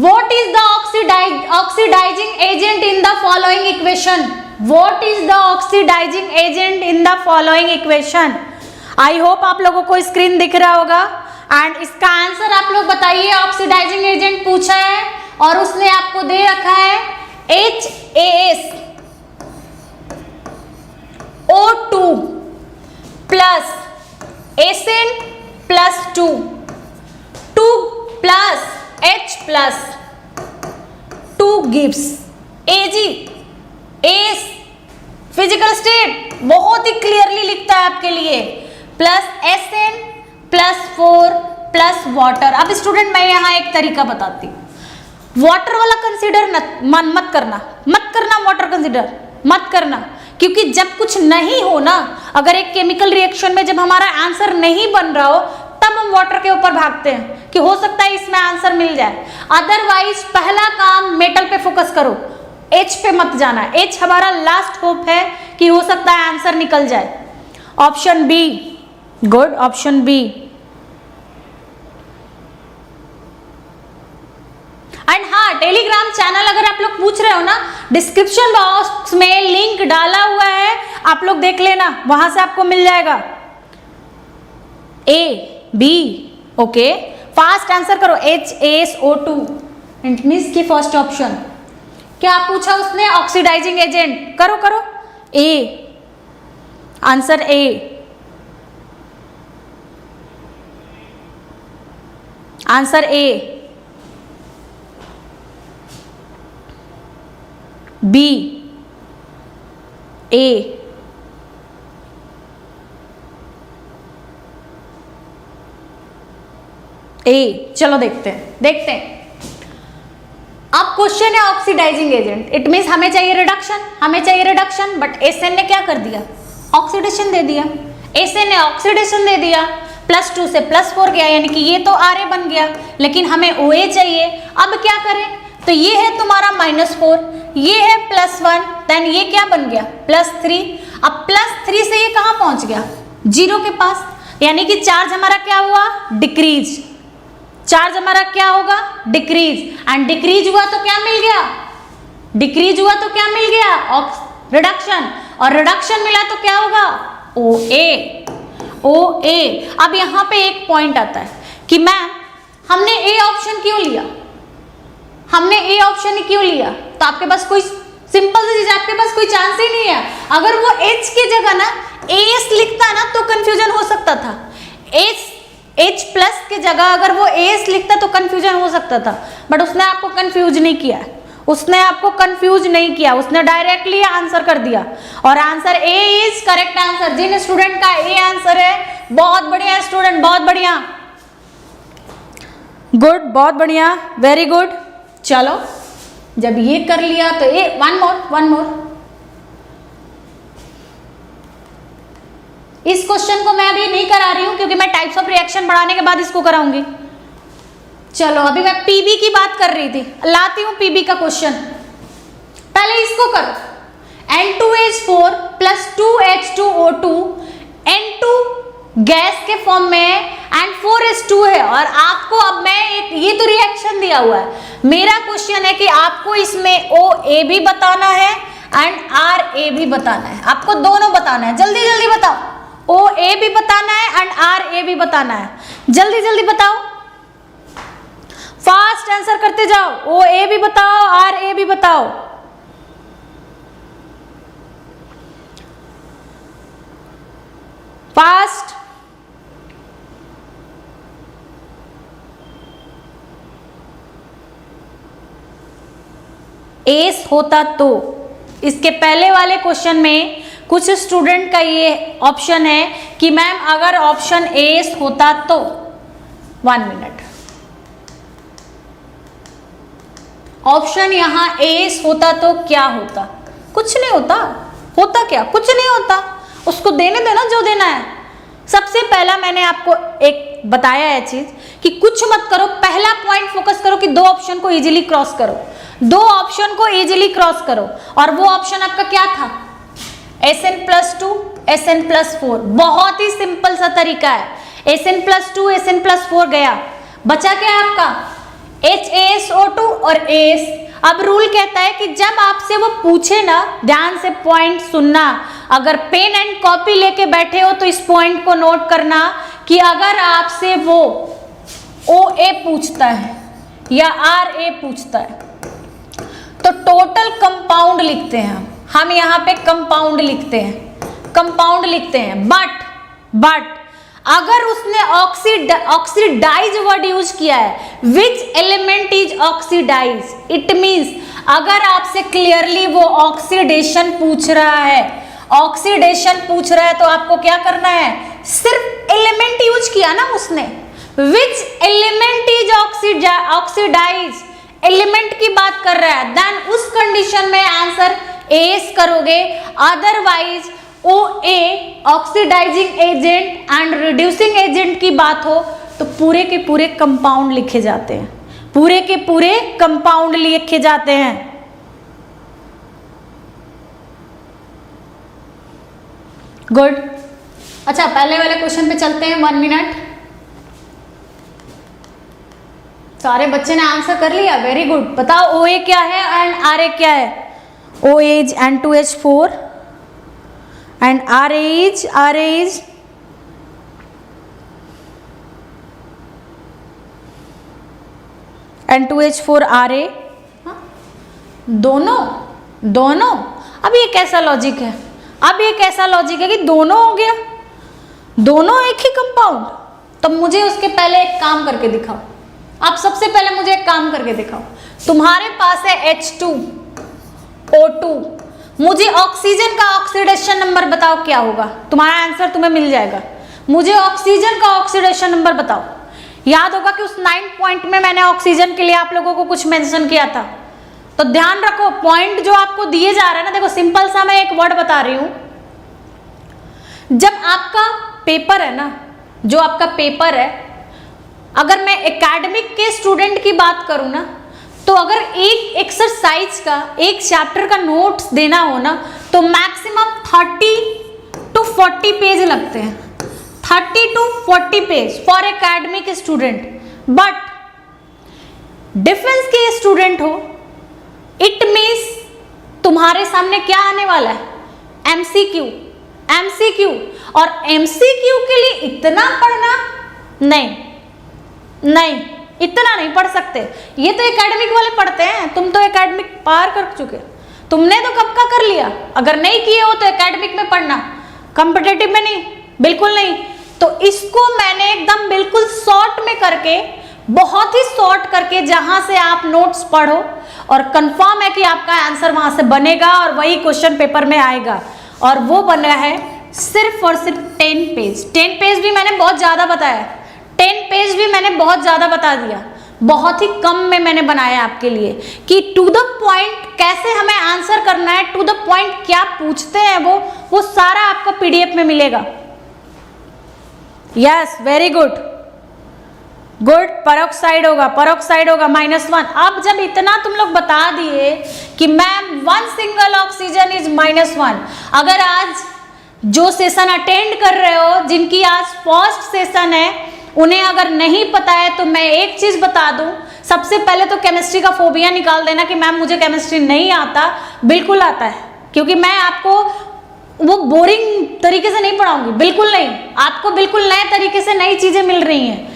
What is the oxidizing agent in the following equation? What is the oxidizing agent in the following equation? I hope आप लोगों को स्क्रीन दिख रहा होगा एंड इसका आंसर आप लोग बताइए। ऑक्सीडाइजिंग एजेंट पूछा है और उसने आपको दे रखा है HAS O2 plus SN plus 2 plus H plus 2 gives Ag S physical state बहुत ही क्लियरली लिखता है आपके लिए plus SN plus 4 plus water. अब स्टूडेंट मैं यहाँ एक तरीका बताती हूँ। वाटर वाला कंसीडर मत करना वाटर कंसीडर मत करना, क्योंकि जब कुछ नहीं हो ना, अगर एक केमिकल रिएक्शन में जब हमारा आंसर नहीं बन रहा हो तब हम वाटर के ऊपर भागते हैं कि हो सकता है इसमें आंसर मिल जाए। अदरवाइज पहला काम मेटल पे फोकस करो, H पे मत जाना। H हमारा लास्ट होप है कि हो सकता है आंसर निकल जाए। Option B, good, option B. And हाँ, टेलीग्राम चैनल अगर आप लोग पूछ रहे हो ना, डिस्क्रिप्शन बॉक्स में लिंक डाला हुआ है, आप लोग देख लेना, वहां से आपको मिल जाएगा। A, B, okay, fast answer करो। HASO2 इट मींस की फर्स्ट ऑप्शन। क्या पूछा उसने? Oxidising agent. करो करो, A, answer A। Answer A, B, A, A। चलो देखते हैं। अब क्वेश्चन है ऑक्सीडाइजिंग एजेंट, इट मींस हमें चाहिए रिडक्शन, बट SN ने क्या कर दिया? ऑक्सीडेशन दे दिया। SN ने ऑक्सीडेशन दे दिया, +2 से +4 गया, यानी कि ये तो RA बन गया, लेकिन हमें OA चाहिए। अब क्या करें? तो ये है तुम्हारा -4, ये है +1, देन ये क्या बन गया? +3। अब +3 से ये कहाँ पहुंच गया? 0 के पास, यानी कि चार्ज हमारा क्या हुआ? डिक्रीज। चार्ज हमारा क्या होगा? डिक्रीज। एंड डिक्रीज हुआ तो क्या मिल गया? रिडक्शन। और रिडक्शन मिला तो क्या होगा? OA। अब यहाँ पे एक पॉइंट आता है कि मैम हमने A ऑप्शन क्यों लिया? तो आपके पास कोई सिंपल सी चीज, आपके पास कोई चांस ही नहीं है। अगर वो H की जगह ना AS लिखता ना तो कंफ्यूजन हो सकता था। H प्लस की जगह अगर वो AS लिखता तो कंफ्यूजन हो सकता था, बट उसने आपको कंफ्यूज नहीं किया, उसने डायरेक्टली आंसर कर दिया। और answer A is correct answer. जिन स्टूडेंट का A आंसर है, बहुत बढ़िया स्टूडेंट, बहुत बढ़िया, गुड, बहुत बढ़िया, वेरी गुड। चलो जब ये कर लिया तो वन मोर। इस क्वेश्चन को मैं अभी नहीं करा रही हूं क्योंकि मैं टाइप्स ऑफ रिएक्शन बढ़ाने के बाद इसको कराऊंगी। चलो अभी मैं पीबी की बात कर रही थी, लाती हूं पीबी का क्वेश्चन। पहले इसको करो। N2H4 + 2H2O2, N2 गैस के फॉर्म में एंड 4H2 है, और आपको अब मैं ये तो रिएक्शन दिया हुआ है। मेरा क्वेश्चन है कि आपको इसमें OA भी बताना है एंड RA भी बताना है। आपको दोनों बताना है, जल्दी जल्दी बताओ। OA भी बताना है एंड RA भी बताना है, जल्दी जल्दी बताओ, फास्ट आंसर करते जाओ। OA भी बताओ, RA भी बताओ। फास्ट। एस होता तो, इसके पहले वाले क्वेश्चन में कुछ स्टूडेंट का ये ऑप्शन है कि मैम अगर ऑप्शन एस होता तो, 1 मिनट, ऑप्शन यहां एस होता तो क्या होता? कुछ नहीं होता। होता क्या? कुछ नहीं होता, उसको देने देना जो देना है। सबसे पहला मैंने आपको एक बताया है चीज कि कुछ मत करो, पहला पॉइंट फोकस करो कि 2 ऑप्शन को इजीली क्रॉस करो, 2 ऑप्शन को इजीली क्रॉस करो। और वो ऑप्शन आपका क्या था? SN+2 SN+4। बहुत ही सिंपल सा तरीका है। SN+2 SN+4 गया, बचा क्या है आपका? HASO2 और AS। अब रूल कहता है कि जब आपसे वो पूछे ना, ध्यान से पॉइंट सुनना, अगर पेन एंड कॉपी लेके बैठे हो तो इस पॉइंट को नोट करना कि अगर आपसे वो OA पूछता है या RA पूछता है तो टोटल कंपाउंड लिखते हैं हम यहाँ पे कंपाउंड लिखते हैं, बट अगर उसने ऑक्सीडाइज वर्ड यूज किया है, which element is oxidise, it means अगर आपसे क्लियरली वो ऑक्सीडेशन पूछ रहा है तो आपको क्या करना है, सिर्फ एलिमेंट यूज किया ना उसने, which element is oxidise, element की बात कर रहा है, देन उस कंडीशन में आंसर एस करोगे। Otherwise OA oxidising agent and reducing agent की बात हो तो पूरे के पूरे कंपाउंड लिखे जाते हैं, गुड। अच्छा, पहले वाले क्वेश्चन पे चलते हैं, 1 मिनट। सारे बच्चे ने आंसर कर लिया, वेरी गुड। बताओ OA क्या है एंड RA क्या है। OA is N2H4 and RA is N2H4RA। दोनों। अब ये कैसा लॉजिक है, कि दोनों हो गया, दोनों एक ही कंपाउंड। तो मुझे उसके पहले एक काम करके दिखाओ, आप सबसे पहले मुझे एक काम करके दिखाओ। तुम्हारे पास है H2O2, मुझे ऑक्सीजन का ऑक्सीडेशन नंबर बताओ क्या होगा, तुम्हारा आंसर तुम्हें मिल जाएगा। मुझे ऑक्सीजन का ऑक्सीडेशन नंबर बताओ। याद होगा कि उस 9 पॉइंट में मैंने ऑक्सीजन के लिए आप लोगों को कुछ मेंशन किया था, तो ध्यान रखो पॉइंट जो आपको दिए जा रहे हैं ना, देखो सिंपल सा मैं एक वर्ड बता रही हूं। जब आपका पेपर है ना, जो आपका पेपर है, अगर मैं एकेडमिक के स्टूडेंट की बात करूं ना, तो अगर एक एक्सरसाइज का, एक चैप्टर का नोट्स देना हो ना, तो मैक्सिमम 30 to 40 पेज लगते हैं, 30 to 40 page for academic student. But defence के स्टूडेंट हो, इट मीन्स तुम्हारे सामने क्या आने वाला है, MCQ। और MCQ के लिए इतना पढ़ना नहीं, इतना नहीं पढ़ सकते। ये तो एकेडमिक वाले पढ़ते हैं, तुम तो एकेडमिक पार कर चुके, तुमने तो कब का कर लिया। अगर नहीं किए हो तो एकेडमिक में पढ़ना, कॉम्पिटिटिव में नहीं, बिल्कुल नहीं। तो इसको मैंने एकदम बिल्कुल शॉर्ट में करके, बहुत ही शॉर्ट करके, जहां से आप नोट्स पढ़ो और कंफर्म है कि आपका आंसर वहां से बनेगा और वही क्वेश्चन पेपर में आएगा। और वो बना है सिर्फ और सिर्फ 10 पेज। 10 पेज भी मैंने बहुत ज्यादा बताया, 10 पेज भी मैंने बहुत ज्यादा बता दिया, बहुत ही कम में मैंने बनाया आपके लिए कि टू द पॉइंट कैसे हमें आंसर करना है, टू द पॉइंट क्या पूछते हैं वो सारा आपको PDF में मिलेगा। Yes, very good. पेरोक्साइड होगा -1। अब जब इतना तुम लोग बता दिए कि मैम 1 सिंगल ऑक्सीजन इज -1, अगर आज जो सेशन अटेंड कर रहे हो, जिनकी आज फर्स्ट सेशन है, उन्हें अगर नहीं पता है तो मैं एक चीज बता दूं, सबसे पहले तो केमिस्ट्री का फोबिया निकाल देना कि मैम मुझे केमिस्ट्री नहीं आता। बिल्कुल आता है, क्योंकि मैं आपको वो बोरिंग तरीके से नहीं पढ़ाऊंगी, बिल्कुल नहीं। आपको बिल्कुल नए तरीके से नई चीजें मिल रही हैं।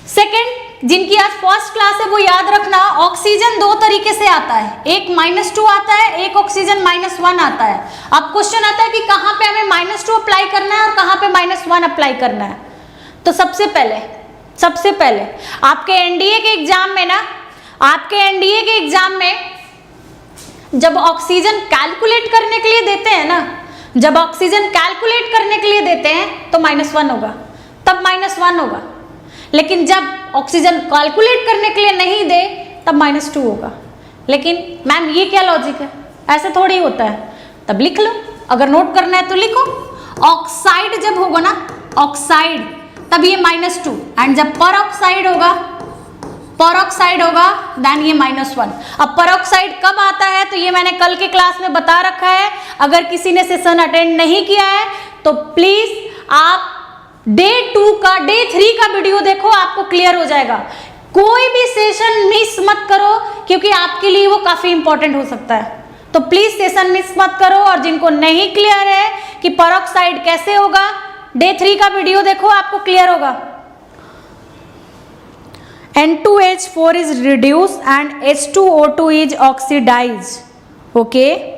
सेकंड, जिनकी आज फर्स्ट क्लास है वो याद रखना, ऑक्सीजन 2 तरीके से आता है, एक -2 आता है, एक ऑक्सीजन -1 आता है। अब क्वेश्चन आता है कि कहाँ पे हमें -2 अप्लाई करना है और कहाँ पे -1 अप्लाई करना है। तो सबसे पहले आपके एनडीए के एग्जाम में ना, जब ऑक्सीजन कैलकुलेट करने के लिए देते हैं ना, तो -1 होगा, तब -1 होगा। लेकिन जब ऑक्सीजन कैलकुलेट करने के लिए नहीं दे तब -2 होगा। लेकिन मैम ये क्या लॉजिक है, ऐसे थोड़ी होता है। तब लिख लो, अगर नोट करना है तो लिखो। ऑक्साइड जब होगा ना, ऑक्साइड, तब ये -2, एंड जब परऑक्साइड होगा देन ये -1। अब परऑक्साइड कब आता है तो ये मैंने कल के क्लास में बता रखा है। अगर किसी ने सेशन अटेंड नहीं किया है तो प्लीज आप डे 3 का वीडियो देखो, आपको क्लियर हो जाएगा। कोई भी सेशन मिस मत करो, क्योंकि आपके लिए वो काफी इंपॉर्टेंट हो सकता है। तो प्लीज सेशन मिस मत करो। और जिनको नहीं क्लियर है कि पेरोक्साइड कैसे होगा, डे 3 का वीडियो देखो, आपको क्लियर होगा। N2H4 is reduced and H2O2 is oxidized. Okay.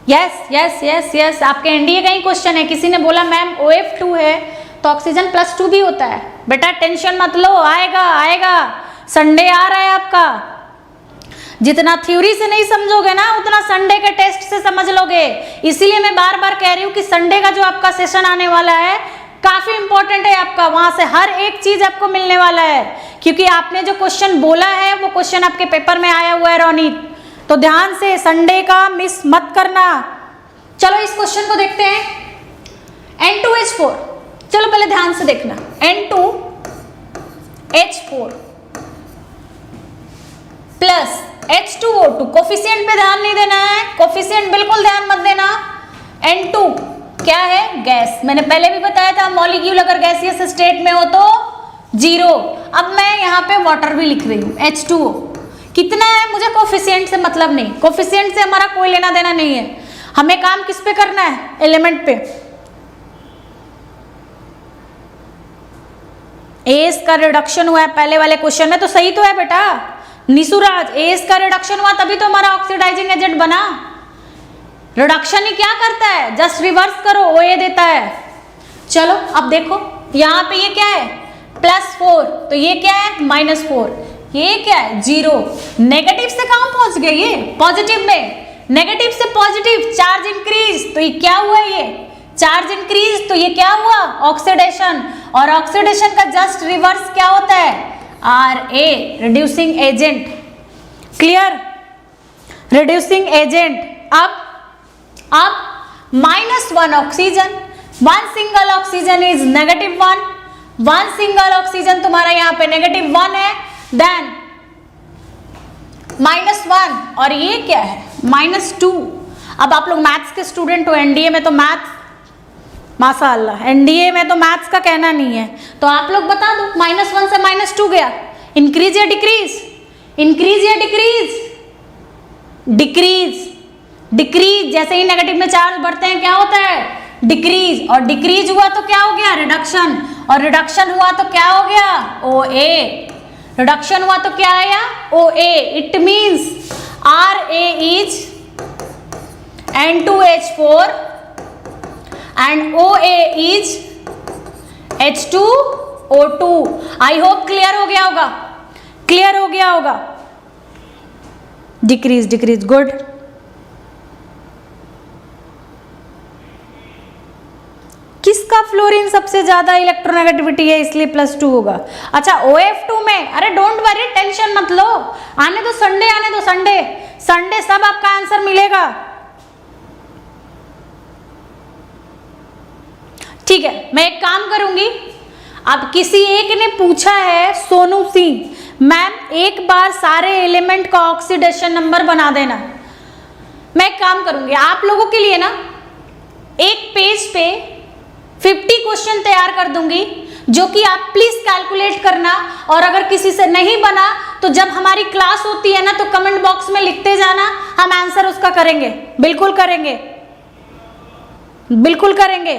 Yes, आपके एनडीए का ही क्वेश्चन है। किसी ने बोला मैम OF2 है तो ऑक्सीजन +2 भी होता है। बेटा टेंशन मत लो, आएगा। संडे आ रहा है आपका। जितना थ्योरी से नहीं समझोगे ना, उतना संडे के टेस्ट से समझ लोगे। इसीलिए मैं बार बार कह रही हूँ कि संडे का जो आपका सेशन आने वाला है काफी इंपॉर्टेंट है आपका। वहां से हर एक चीज आपको मिलने वाला है, क्योंकि आपने जो क्वेश्चन बोला है वो क्वेश्चन आपके पेपर में आया हुआ है रोनित। तो ध्यान से संडे का मिस मत करना। चलो इस क्वेश्चन को देखते हैं। N2H4, चलो पहले ध्यान से देखना। N2H4 प्लस H2O2, कोफिशिएंट पे ध्यान नहीं देना है, कोफिशिएंट बिल्कुल ध्यान मत देना। N2 क्या है? गैस। मैंने पहले भी बताया था, मॉलिक्यूल अगर गैसियस स्टेट में हो तो 0। अब मैं यहाँ पे वाटर भी लिख रही हूँ, H2O। कितना है मुझे कोफिशिएंट से मतलब नहीं, कोफिशिएंट से हमारा कोई लेना देना नहीं है। हमें काम किस पे करना है? एलिमेंट पे। एस का रिडक्शन हुआ है पहले वाले क्वेश्चन में, तो सही तो है बेटा निशुराज। एस का रिडक्शन हुआ तभी तो हमारा ऑक्सीडाइजिंग एजेंट बना। रिडक्शन ही क्या करता है? जस्ट रिवर्स करो, OA देता है। चलो अब देखो यहाँ पे ये क्या है? +4, तो ये क्या है? -4। ये क्या है? 0। नेगेटिव से कहाँ पहुंच गए? ये पॉजिटिव में। नेगेटिव से पॉजिटिव, चार्ज इंक्रीज, तो ये क्या हुआ? ये चार्ज इंक्रीज, तो ये क्या हुआ? ऑक्सीडेशन। और ऑक्सीडेशन का जस्ट रिवर्स क्या होता है? RA, reducing agent. Clear? Reducing agent. अब -1 oxygen, 1 single oxygen is -1, 1 single oxygen तुम्हारा यहाँ पे -1 है। देन -1, और ये क्या है? -2। अब आप लोग मैथ्स के स्टूडेंट हो, एनडीए में तो मैथ्स माशाअल्लाह, एनडीए में तो मैथ्स का कहना नहीं है, तो आप लोग बता दो -1 से -2 गया, इंक्रीज या डिक्रीज? इंक्रीज या डिक्रीज? डिक्रीज। डिक्रीज, जैसे ही नेगेटिव में चार्ज बढ़ते हैं क्या होता है? डिक्रीज। और डिक्रीज हुआ तो क्या हो गया? रिडक्शन। और रिडक्शन हुआ तो क्या हो गया? OA। रिडक्शन हुआ तो क्या आया? OA। It means RA is N2H4 and OA is H2O2। I hope clear हो गया होगा, क्लियर हो गया होगा। Decrease, decrease, good. किसका फ्लोरीन सबसे ज्यादा इलेक्ट्रोनेगेटिविटी है, इसलिए +2 होगा। अच्छा OF2 में, अरे डोंट वरी, टेंशन मत लो, आने दो संडे, आने दो संडे। संडे सब आपका आंसर मिलेगा। ठीक है, मैं एक काम करूंगी। अब किसी एक ने पूछा है, सोनू सिंह, मैम एक बार सारे एलिमेंट का ऑक्सीडेशन नंबर बना देना। मैं एक काम करूंगी आप लोगों के लिए ना, एक पेज पे 50 क्वेश्चन तैयार कर दूंगी, जो कि आप प्लीज कैलकुलेट करना। और अगर किसी से नहीं बना तो जब हमारी क्लास होती है ना, तो कमेंट बॉक्स में लिखते जाना, हम आंसर उसका करेंगे। बिल्कुल करेंगे, बिल्कुल करेंगे।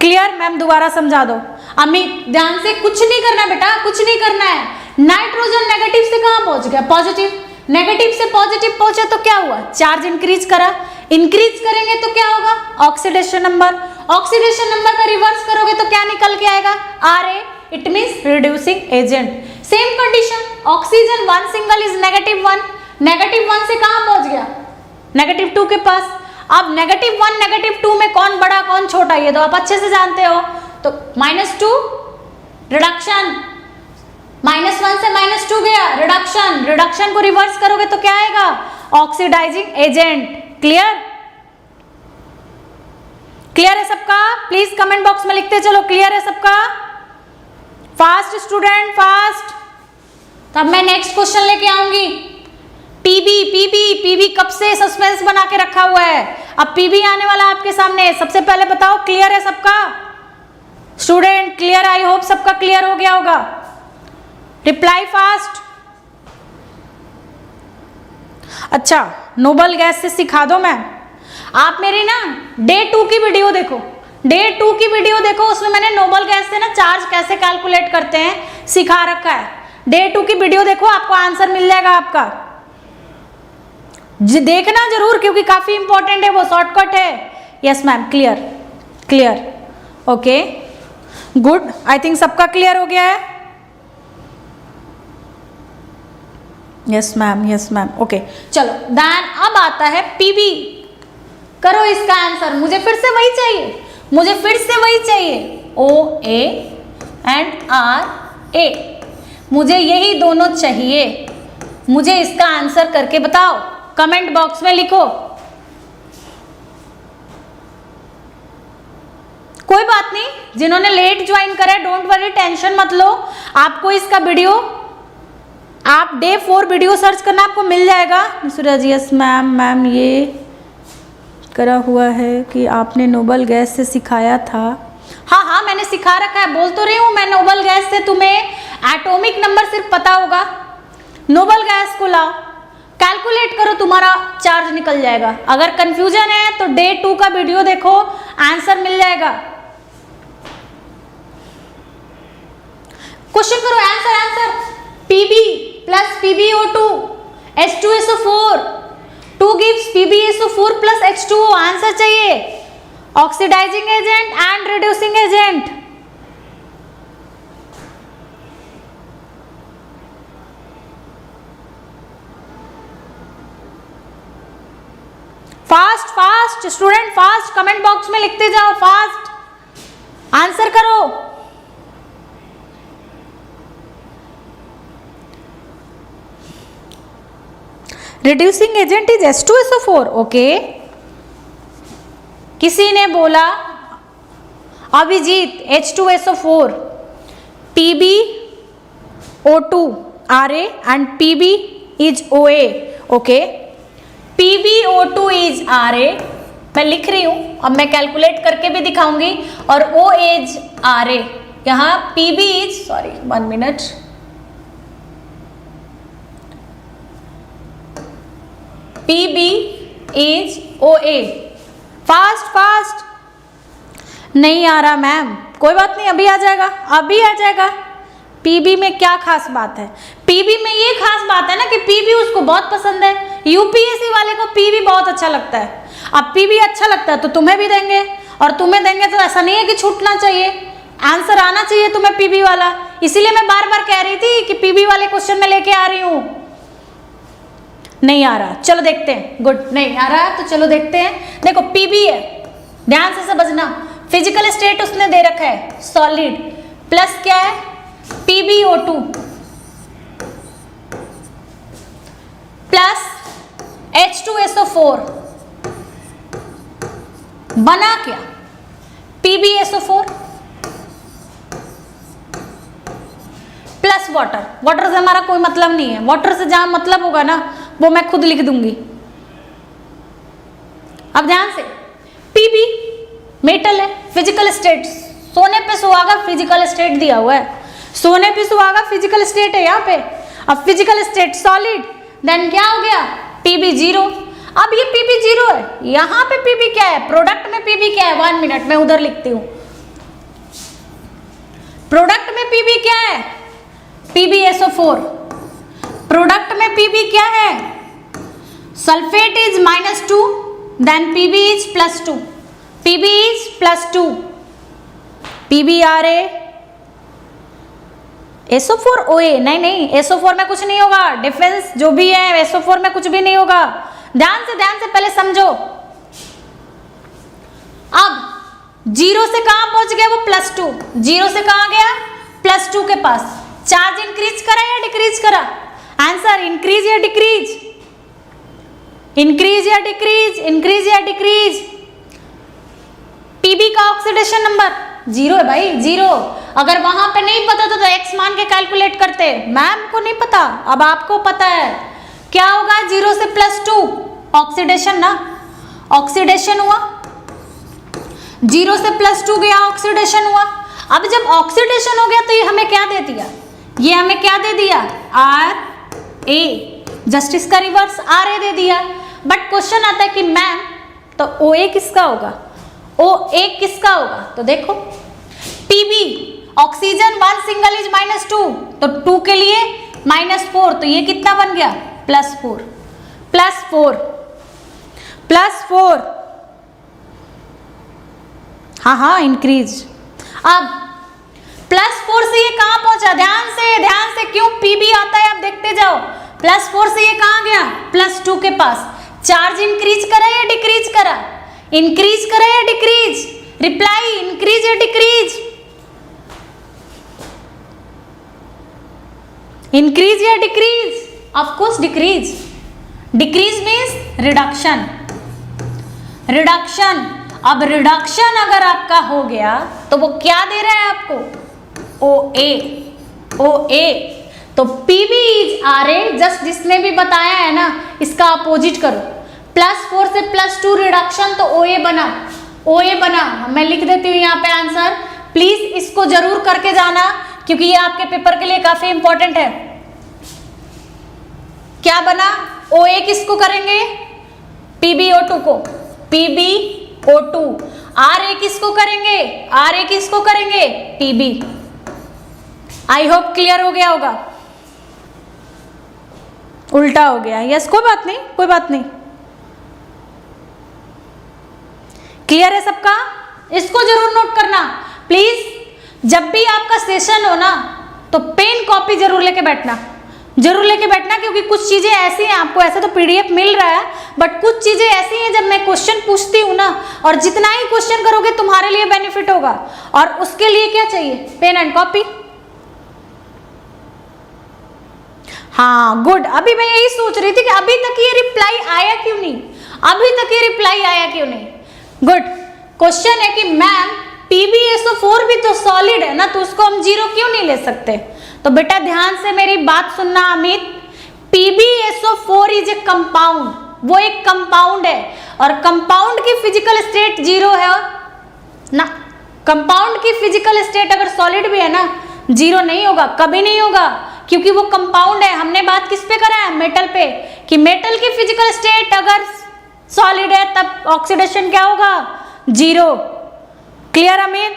क्लियर? मैम दोबारा समझा दो। अमित ध्यान से, कुछ नहीं करना बेटा, कुछ नहीं करना है। नाइट्रोजन नेगेटिव से कहां पहुंच गया? पॉजिटिव। नेगेटिव से पॉजिटिव पहुंचे तो क्या हुआ? चार्ज इंक्रीज करा। इंक्रीज करेंगे तो क्या होगा? Oxidation number. ऑक्सीडेशन नंबर का रिवर्स करोगे तो क्या निकल के आएगा? RA, it means reducing agent. Same condition, oxygen 1 single is -1, -1 से कहां पहुंच गया? -2 के पास। अब -1, -2 में कौन बड़ा कौन छोटा, ये तो आप अच्छे से जानते हो। तो -2 रिडक्शन, -1 से -2 गया, रिडक्शन। रिडक्शन को रिवर्स करोगे तो क्या आएगा? Oxidising agent. क्लियर? क्लियर है सबका? प्लीज कमेंट बॉक्स में लिखते चलो, क्लियर है सबका? Fast student, fast. तब मैं नेक्स्ट क्वेश्चन लेके आऊंगी। पीबी पीबी पीबी कब से सस्पेंस बना के रखा हुआ है, अब पीबी आने वाला आपके सामने। सबसे पहले बताओ क्लियर है सबका स्टूडेंट? क्लियर, आई होप सबका क्लियर हो गया होगा। Reply fast. अच्छा, नोबल गैस से सिखा दो मैम। आप मेरी ना डे 2 की वीडियो देखो, डे 2 की वीडियो देखो, उसमें मैंने नोबल गैस से ना चार्ज कैसे कैलकुलेट करते हैं सिखा रखा है। डे 2 की वीडियो देखो, आपको आंसर मिल जाएगा आपका। देखना जरूर क्योंकि काफी इंपॉर्टेंट है, वो शॉर्टकट है। Yes ma'am, clear clear, okay good. I think सबका क्लियर हो गया है। यस मैम, ओके चलो देन अब आता है पीबी। करो इसका आंसर, मुझे फिर से वही चाहिए, मुझे फिर से वही चाहिए। ओ ए एंड आर ए, मुझे यही दोनों चाहिए। मुझे इसका आंसर करके बताओ, कमेंट बॉक्स में लिखो। कोई बात नहीं, जिन्होंने लेट ज्वाइन करा है डोंट वरी, टेंशन मत लो। आपको इसका वीडियो, आप डे 4 वीडियो सर्च करना, आपको मिल जाएगा। सूरज यस मैम ये करा हुआ है कि आपने नोबल गैस से सिखाया था। हाँ मैंने सिखा रखा है, बोल तो रही हूँ मैं नोबल गैस से। तुम्हें एटॉमिक नंबर सिर्फ पता होगा, नोबल गैस को लाओ, कैलकुलेट करो, तुम्हारा चार्ज निकल जाएगा। अगर कंफ्यूजन है तो डे 2 का वीडियो देखो, आंसर मिल जाएगा। क्वेश्चन करो, answer PB plus PbO2 H2SO4 2 gives PbSO4 plus H2O। Answer चाहिए। Oxidising agent and reducing agent. Fast fast student, fast comment box में लिखते जाओ, फास्ट आंसर करो। Reducing agent is H2SO4, okay. किसी ने बोला Abhijit H2SO4, PbO2 Ra and Pb is OA, okay. PbO2 is Ra, मैं लिख रही हूं, अब मैं कैलकुलेट करके भी दिखाऊंगी। और O is Ra, यहां Pb is, sorry 1 minute, Pb is OA। Fast fast नहीं आ रहा मैम, कोई बात नहीं, अभी आ जाएगा, अभी आ जाएगा। पीबी में क्या खास बात है? पीबी में ये खास बात है ना कि पीबी उसको बहुत पसंद है। यूपीएससी वाले को पीबी बहुत अच्छा लगता है। अब पीबी अच्छा लगता है तो तुम्हें भी देंगे, और तुम्हें देंगे तो ऐसा नहीं है कि छूटना चाहिए, आंसर आना चाहिए तुम्हें पीबी वाला। इसीलिए मैं बार बार कह रही थी कि पीबी वाले क्वेश्चन में लेके आ रही हूँ। नहीं आ रहा, चलो देखते हैं। गुड, नहीं आ रहा तो चलो देखते हैं। देखो पीबी है, ध्यान से समझना, फिजिकल स्टेट उसने दे रखा है सॉलिड, प्लस क्या है PbO2 प्लस H2SO4, बना क्या PbSO4 प्लस वाटर। वाटर से हमारा कोई मतलब नहीं है, वाटर से जहां मतलब होगा ना वो मैं खुद लिख दूंगी। अब ध्यान से, पीबी मेटल है, फिजिकल स्टेट, सोने पे सुहागा फिजिकल स्टेट दिया हुआ है, सोने पे सुहागा फिजिकल स्टेट है यहाँ पे। अब फिजिकल स्टेट सॉलिड, देन क्या हो गया पीबी 0। अब ये पीबी 0 है, यहाँ पे पीबी क्या है, प्रोडक्ट में पीबी क्या है, 1 मिनट मैं उधर लिखती हूँ। प्रोडक्ट में पीबी क्या है PbSO4, प्रोडक्ट में पीबी क्या है, sulphate is -2, then Pb is +2, Pb is +2, PbRa SO4 OA, नहीं SO4 में कुछ नहीं होगा, डिफरेंस जो भी है SO4 में कुछ भी नहीं होगा। ध्यान से पहले समझो। अब 0 से कहां पहुंच गया वो +2, 0 से कहां गया +2 के पास। चार्ज इंक्रीज करा या डिक्रीज करा, आंसर इंक्रीज या डिक्रीज, इंक्रीज या डिक्रीज, इंक्रीज या डिक्रीज। पीबी का ऑक्सीडेशन नंबर 0 है भाई, 0। अगर वहां पे नहीं पता तो x मान के कैलकुलेट करते, मैम को नहीं पता, अब आपको पता है। क्या होगा 0 से +2? ऑक्सीडेशन ना, ऑक्सीडेशन हुआ, 0 से +2 गया, ऑक्सीडेशन हुआ। अब जब ऑक्सीडेशन हो गया तो ये हमें क्या दे दिया, ये हमें क्या दे दिया, RA, जस्ट इसका रिवर्स RA दे दिया। बट क्वेश्चन आता है कि मैम तो OA किसका होगा, OA किसका होगा? तो देखो PB, ऑक्सीजन 1 सिंगल इज -2, तो 2 के लिए -4, तो ये कितना बन गया, +4, +4, हाँ इंक्रीज। अब +4 से ये कहाँ पहुंचा, ध्यान से क्यों PB आता है, आप देखते जाओ। +4 से ये कहाँ गया, +2 के पास। चार्ज इंक्रीज करा या डिक्रीज करा, इंक्रीज करा या डिक्रीज, रिप्लाई इंक्रीज या डिक्रीज, इंक्रीज या decrease, of course decrease. Decrease means reduction, reduction. अब रिडक्शन अगर आपका हो गया तो वो क्या दे रहा है आपको, OA। तो PB इज RA, जस्ट जिसने भी बताया है ना इसका अपोजिट करो। +4 से +2 रिडक्शन, तो OA बना। मैं लिख देती हूँ यहाँ पे आंसर, प्लीज इसको जरूर करके जाना क्योंकि ये आपके पेपर के लिए काफी इंपॉर्टेंट है। क्या बना, OA किसको करेंगे, PbO2 को, PbO2। RA किसको करेंगे, RA किसको करेंगे, PB। आई होप क्लियर हो गया होगा, उल्टा हो गया, यस कोई बात नहीं, क्लियर है सबका? इसको जरूर नोट करना प्लीज। जब भी आपका सेशन हो ना तो पेन कॉपी जरूर लेके बैठना, क्योंकि कुछ चीजें ऐसी हैं, आपको ऐसा तो PDF मिल रहा है बट कुछ चीजें ऐसी हैं जब मैं क्वेश्चन पूछती हूँ ना, और जितना ही क्वेश्चन करोगे तुम्हारे लिए बेनिफिट होगा, और उसके लिए क्या चाहिए, पेन एंड कॉपी। हाँ गुड, अभी मैं यही सोच रही थी कि अभी तक ये रिप्लाई आया क्यों नहीं, गुड। क्वेश्चन है कि मैम PbSO4 भी तो सॉलिड है ना, तो उसको हम 0 क्यों नहीं ले सकते? तो बेटा ध्यान से मेरी बात सुनना Amit, PbSO4 is a compound, वो एक कंपाउंड है, और कंपाउंड की फिजिकल स्टेट 0 है ना। कंपाउंड की फिजिकल स्टेट अगर सॉलिड भी है ना, 0 नहीं होगा, कभी नहीं होगा, क्योंकि वो कंपाउंड है। हमने बात किस पे करा है, मेटल पे, कि मेटल की फिजिकल स्टेट अगर सॉलिड है तब ऑक्सीडेशन क्या होगा, 0। Clear Amit,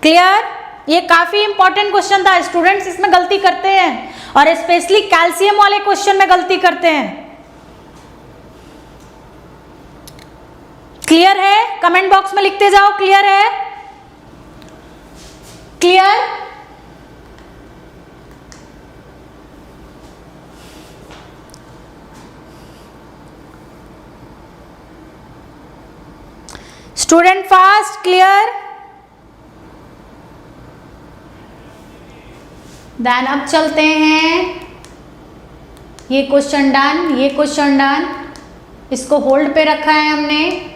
clear? ये काफी इंपॉर्टेंट क्वेश्चन था, स्टूडेंट्स इसमें गलती करते हैं, और स्पेशली कैल्शियम वाले क्वेश्चन में गलती करते हैं। क्लियर है? कमेंट बॉक्स में लिखते जाओ, क्लियर है, clear? Student fast, clear? Then अब चलते हैं, ये क्वेश्चन डन, इसको होल्ड पे रखा है हमने।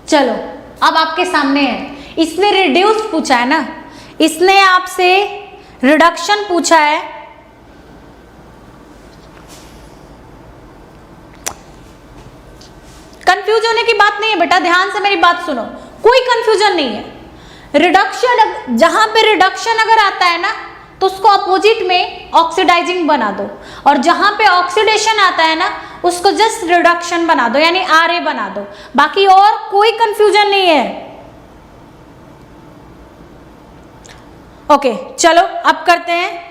चलो अब आपके सामने है, इसने रिड्यूस पूछा है ना, इसने आपसे रिडक्शन पूछा है। कंफ्यूज होने की बात नहीं है बेटा, ध्यान से मेरी बात सुनो, कोई कंफ्यूजन नहीं है। रिडक्शन, जहां पे रिडक्शन अगर आता है ना तो उसको अपोजिट में ऑक्सीडाइजिंग बना दो, और जहां पे ऑक्सीडेशन आता है ना उसको जस्ट रिडक्शन बना दो, यानी RA बना दो, बाकी और कोई कंफ्यूजन नहीं है। ओके चलो अब करते हैं।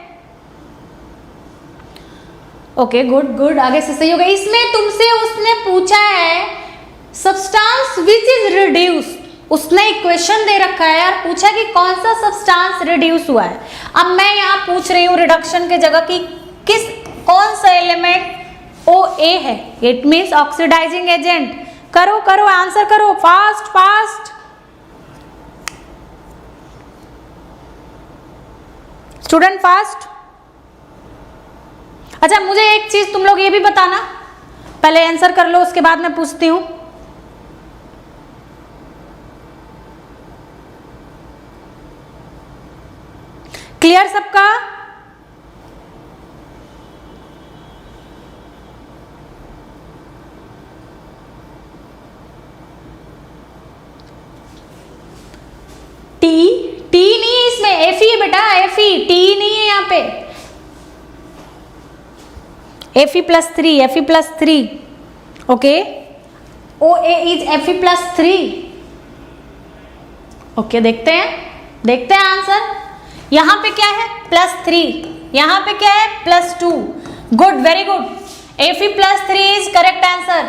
ओके गुड, आगे से सही हो गया। इसमें तुमसे उसने पूछा है सब्सटेंस विच इज रिड्यूस, उसने इक्वेशन दे रखा है और पूछा कि कौन सा सब्सटेंस रिड्यूस हुआ है। अब मैं यहाँ पूछ रही हूँ रिडक्शन के जगह कि कौन सा एलिमेंट OA है, इट मीन्स ऑक्सीडाइजिंग एजेंट। करो आंसर करो, फास्ट स्टूडेंट, फास्ट। अच्छा मुझे एक चीज तुम लोग ये भी बताना, पहले आंसर कर लो उसके बाद मैं पूछती हूँ। क्लियर सबका? टी नहीं है इसमें, एफ ही है बेटा, एफ ही, टी नहीं है यहाँ पे। Fe+3 okay, OA is Fe+3 okay. देखते हैं आंसर। यहां पे क्या है +3, यहां पे क्या है +2। Good, very good, Fe+3 is correct answer,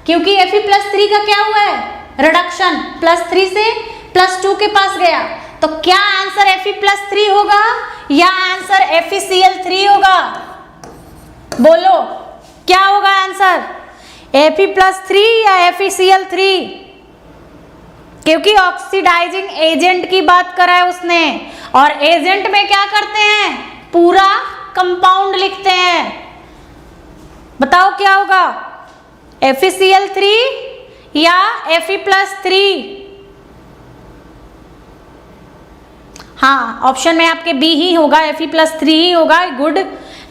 क्योंकि Fe+3 का क्या हुआ है रिडक्शन, +3 से +2 के पास गया। तो क्या आंसर Fe+3 होगा या आंसर FeCl3 होगा? बोलो क्या होगा आंसर, Fe+3 या FeCl3? क्योंकि ऑक्सीडाइजिंग एजेंट की बात करा है उसने, और एजेंट में क्या करते हैं, पूरा कंपाउंड लिखते हैं। बताओ क्या होगा, FeCl3 या Fe+3? हाँ, ऑप्शन में आपके बी ही होगा, Fe+3 ही होगा। गुड,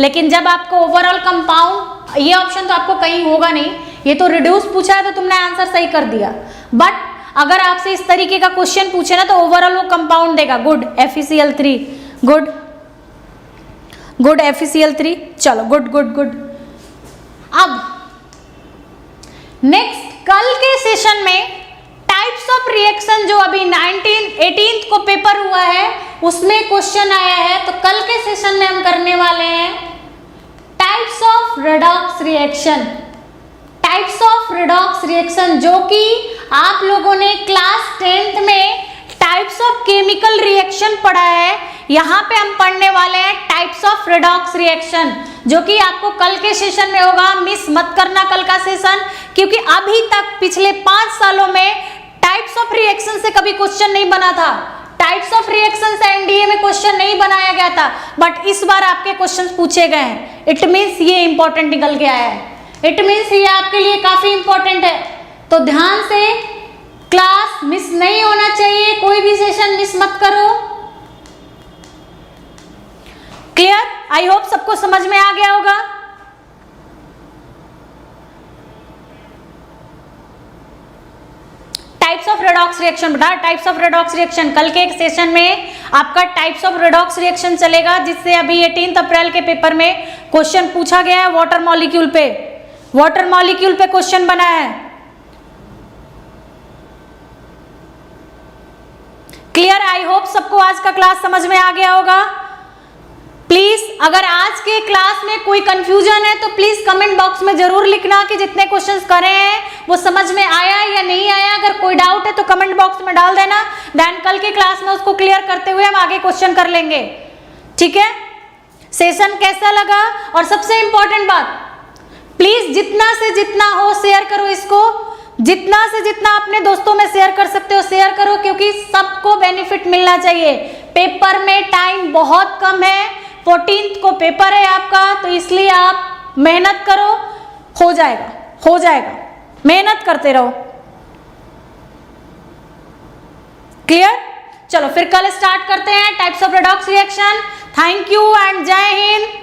लेकिन जब आपको ओवरऑल कंपाउंड, ये ऑप्शन तो आपको कहीं होगा नहीं, ये तो रिड्यूस पूछा है तो तुमने आंसर सही कर दिया। बट अगर आपसे इस तरीके का क्वेश्चन पूछे ना तो ओवरऑल वो कंपाउंड देगा। Good, FeCl3, good good, FeCl3। चलो गुड गुड गुड। अब नेक्स्ट, कल के सेशन में टाइप्स ऑफ रिएक्शन जो अभी 18th को पेपर हुआ है उसमें क्वेश्चन आया है, तो कल के सेशन में हम करने वाले हैं types of redox reaction. Types of redox reaction जो कि आप लोगों ने क्लास 10th में टाइप्स ऑफ केमिकल रिएक्शन पढ़ा है, यहाँ पे हम पढ़ने वाले हैं टाइप्स ऑफ रेडॉक्स रिएक्शन, जो कि आपको कल के सेशन में होगा। मिस मत करना कल का सेशन, क्योंकि अभी तक पिछले 5 सालों में टाइप्स ऑफ रिएक्शन से कभी क्वेश्चन नहीं बना था। टाइप्स ऑफ रिएक्शन से एनडीए में क्वेश्चन नहीं बनाया गया था, बट इस बार आपके क्वेश्चन पूछे गए हैं। इट मीन्स ये इंपॉर्टेंट निकल के आया है, इट मीन्स ये आपके लिए काफी इंपॉर्टेंट है। तो ध्यान से, क्लास मिस नहीं होना चाहिए, कोई भी सेशन मिस मत करो। क्लियर? आई होप सबको समझ में आ गया होगा। टाइप्स ऑफ रेडॉक्स रिएक्शन बेटा, टाइप्स ऑफ रेडॉक्स रिएक्शन कल के एक सेशन में आपका टाइप्स ऑफ रेडॉक्स रिएक्शन चलेगा, जिससे अभी 18 अप्रैल के पेपर में क्वेश्चन पूछा गया है। वाटर मॉलिक्यूल पे, वाटर मॉलिक्यूल पे क्वेश्चन बना है। क्लियर? आई होप सबको आज का क्लास समझ में आ गया होगा। प्लीज अगर आज के क्लास में कोई कंफ्यूजन है तो प्लीज कमेंट बॉक्स में जरूर लिखना कि जितने क्वेश्चंस करे हैं वो समझ में आया या नहीं आया। अगर कोई डाउट है तो कमेंट बॉक्स में डाल देना, देन कल के क्लास में उसको क्लियर करते हुए हम आगे क्वेश्चन कर लेंगे। ठीक है? सेशन कैसा लगा? और सबसे इंपॉर्टेंट बात, प्लीज जितना से जितना हो शेयर करो इसको, जितना से जितना अपने दोस्तों में शेयर कर सकते हो शेयर करो, क्योंकि सबको बेनिफिट मिलना चाहिए। पेपर में टाइम बहुत कम है, 14th को पेपर है आपका, तो इसलिए आप मेहनत करो, हो जाएगा, हो जाएगा, मेहनत करते रहो। क्लियर? चलो फिर कल स्टार्ट करते हैं types of redox reaction. Thank you and जय हिंद।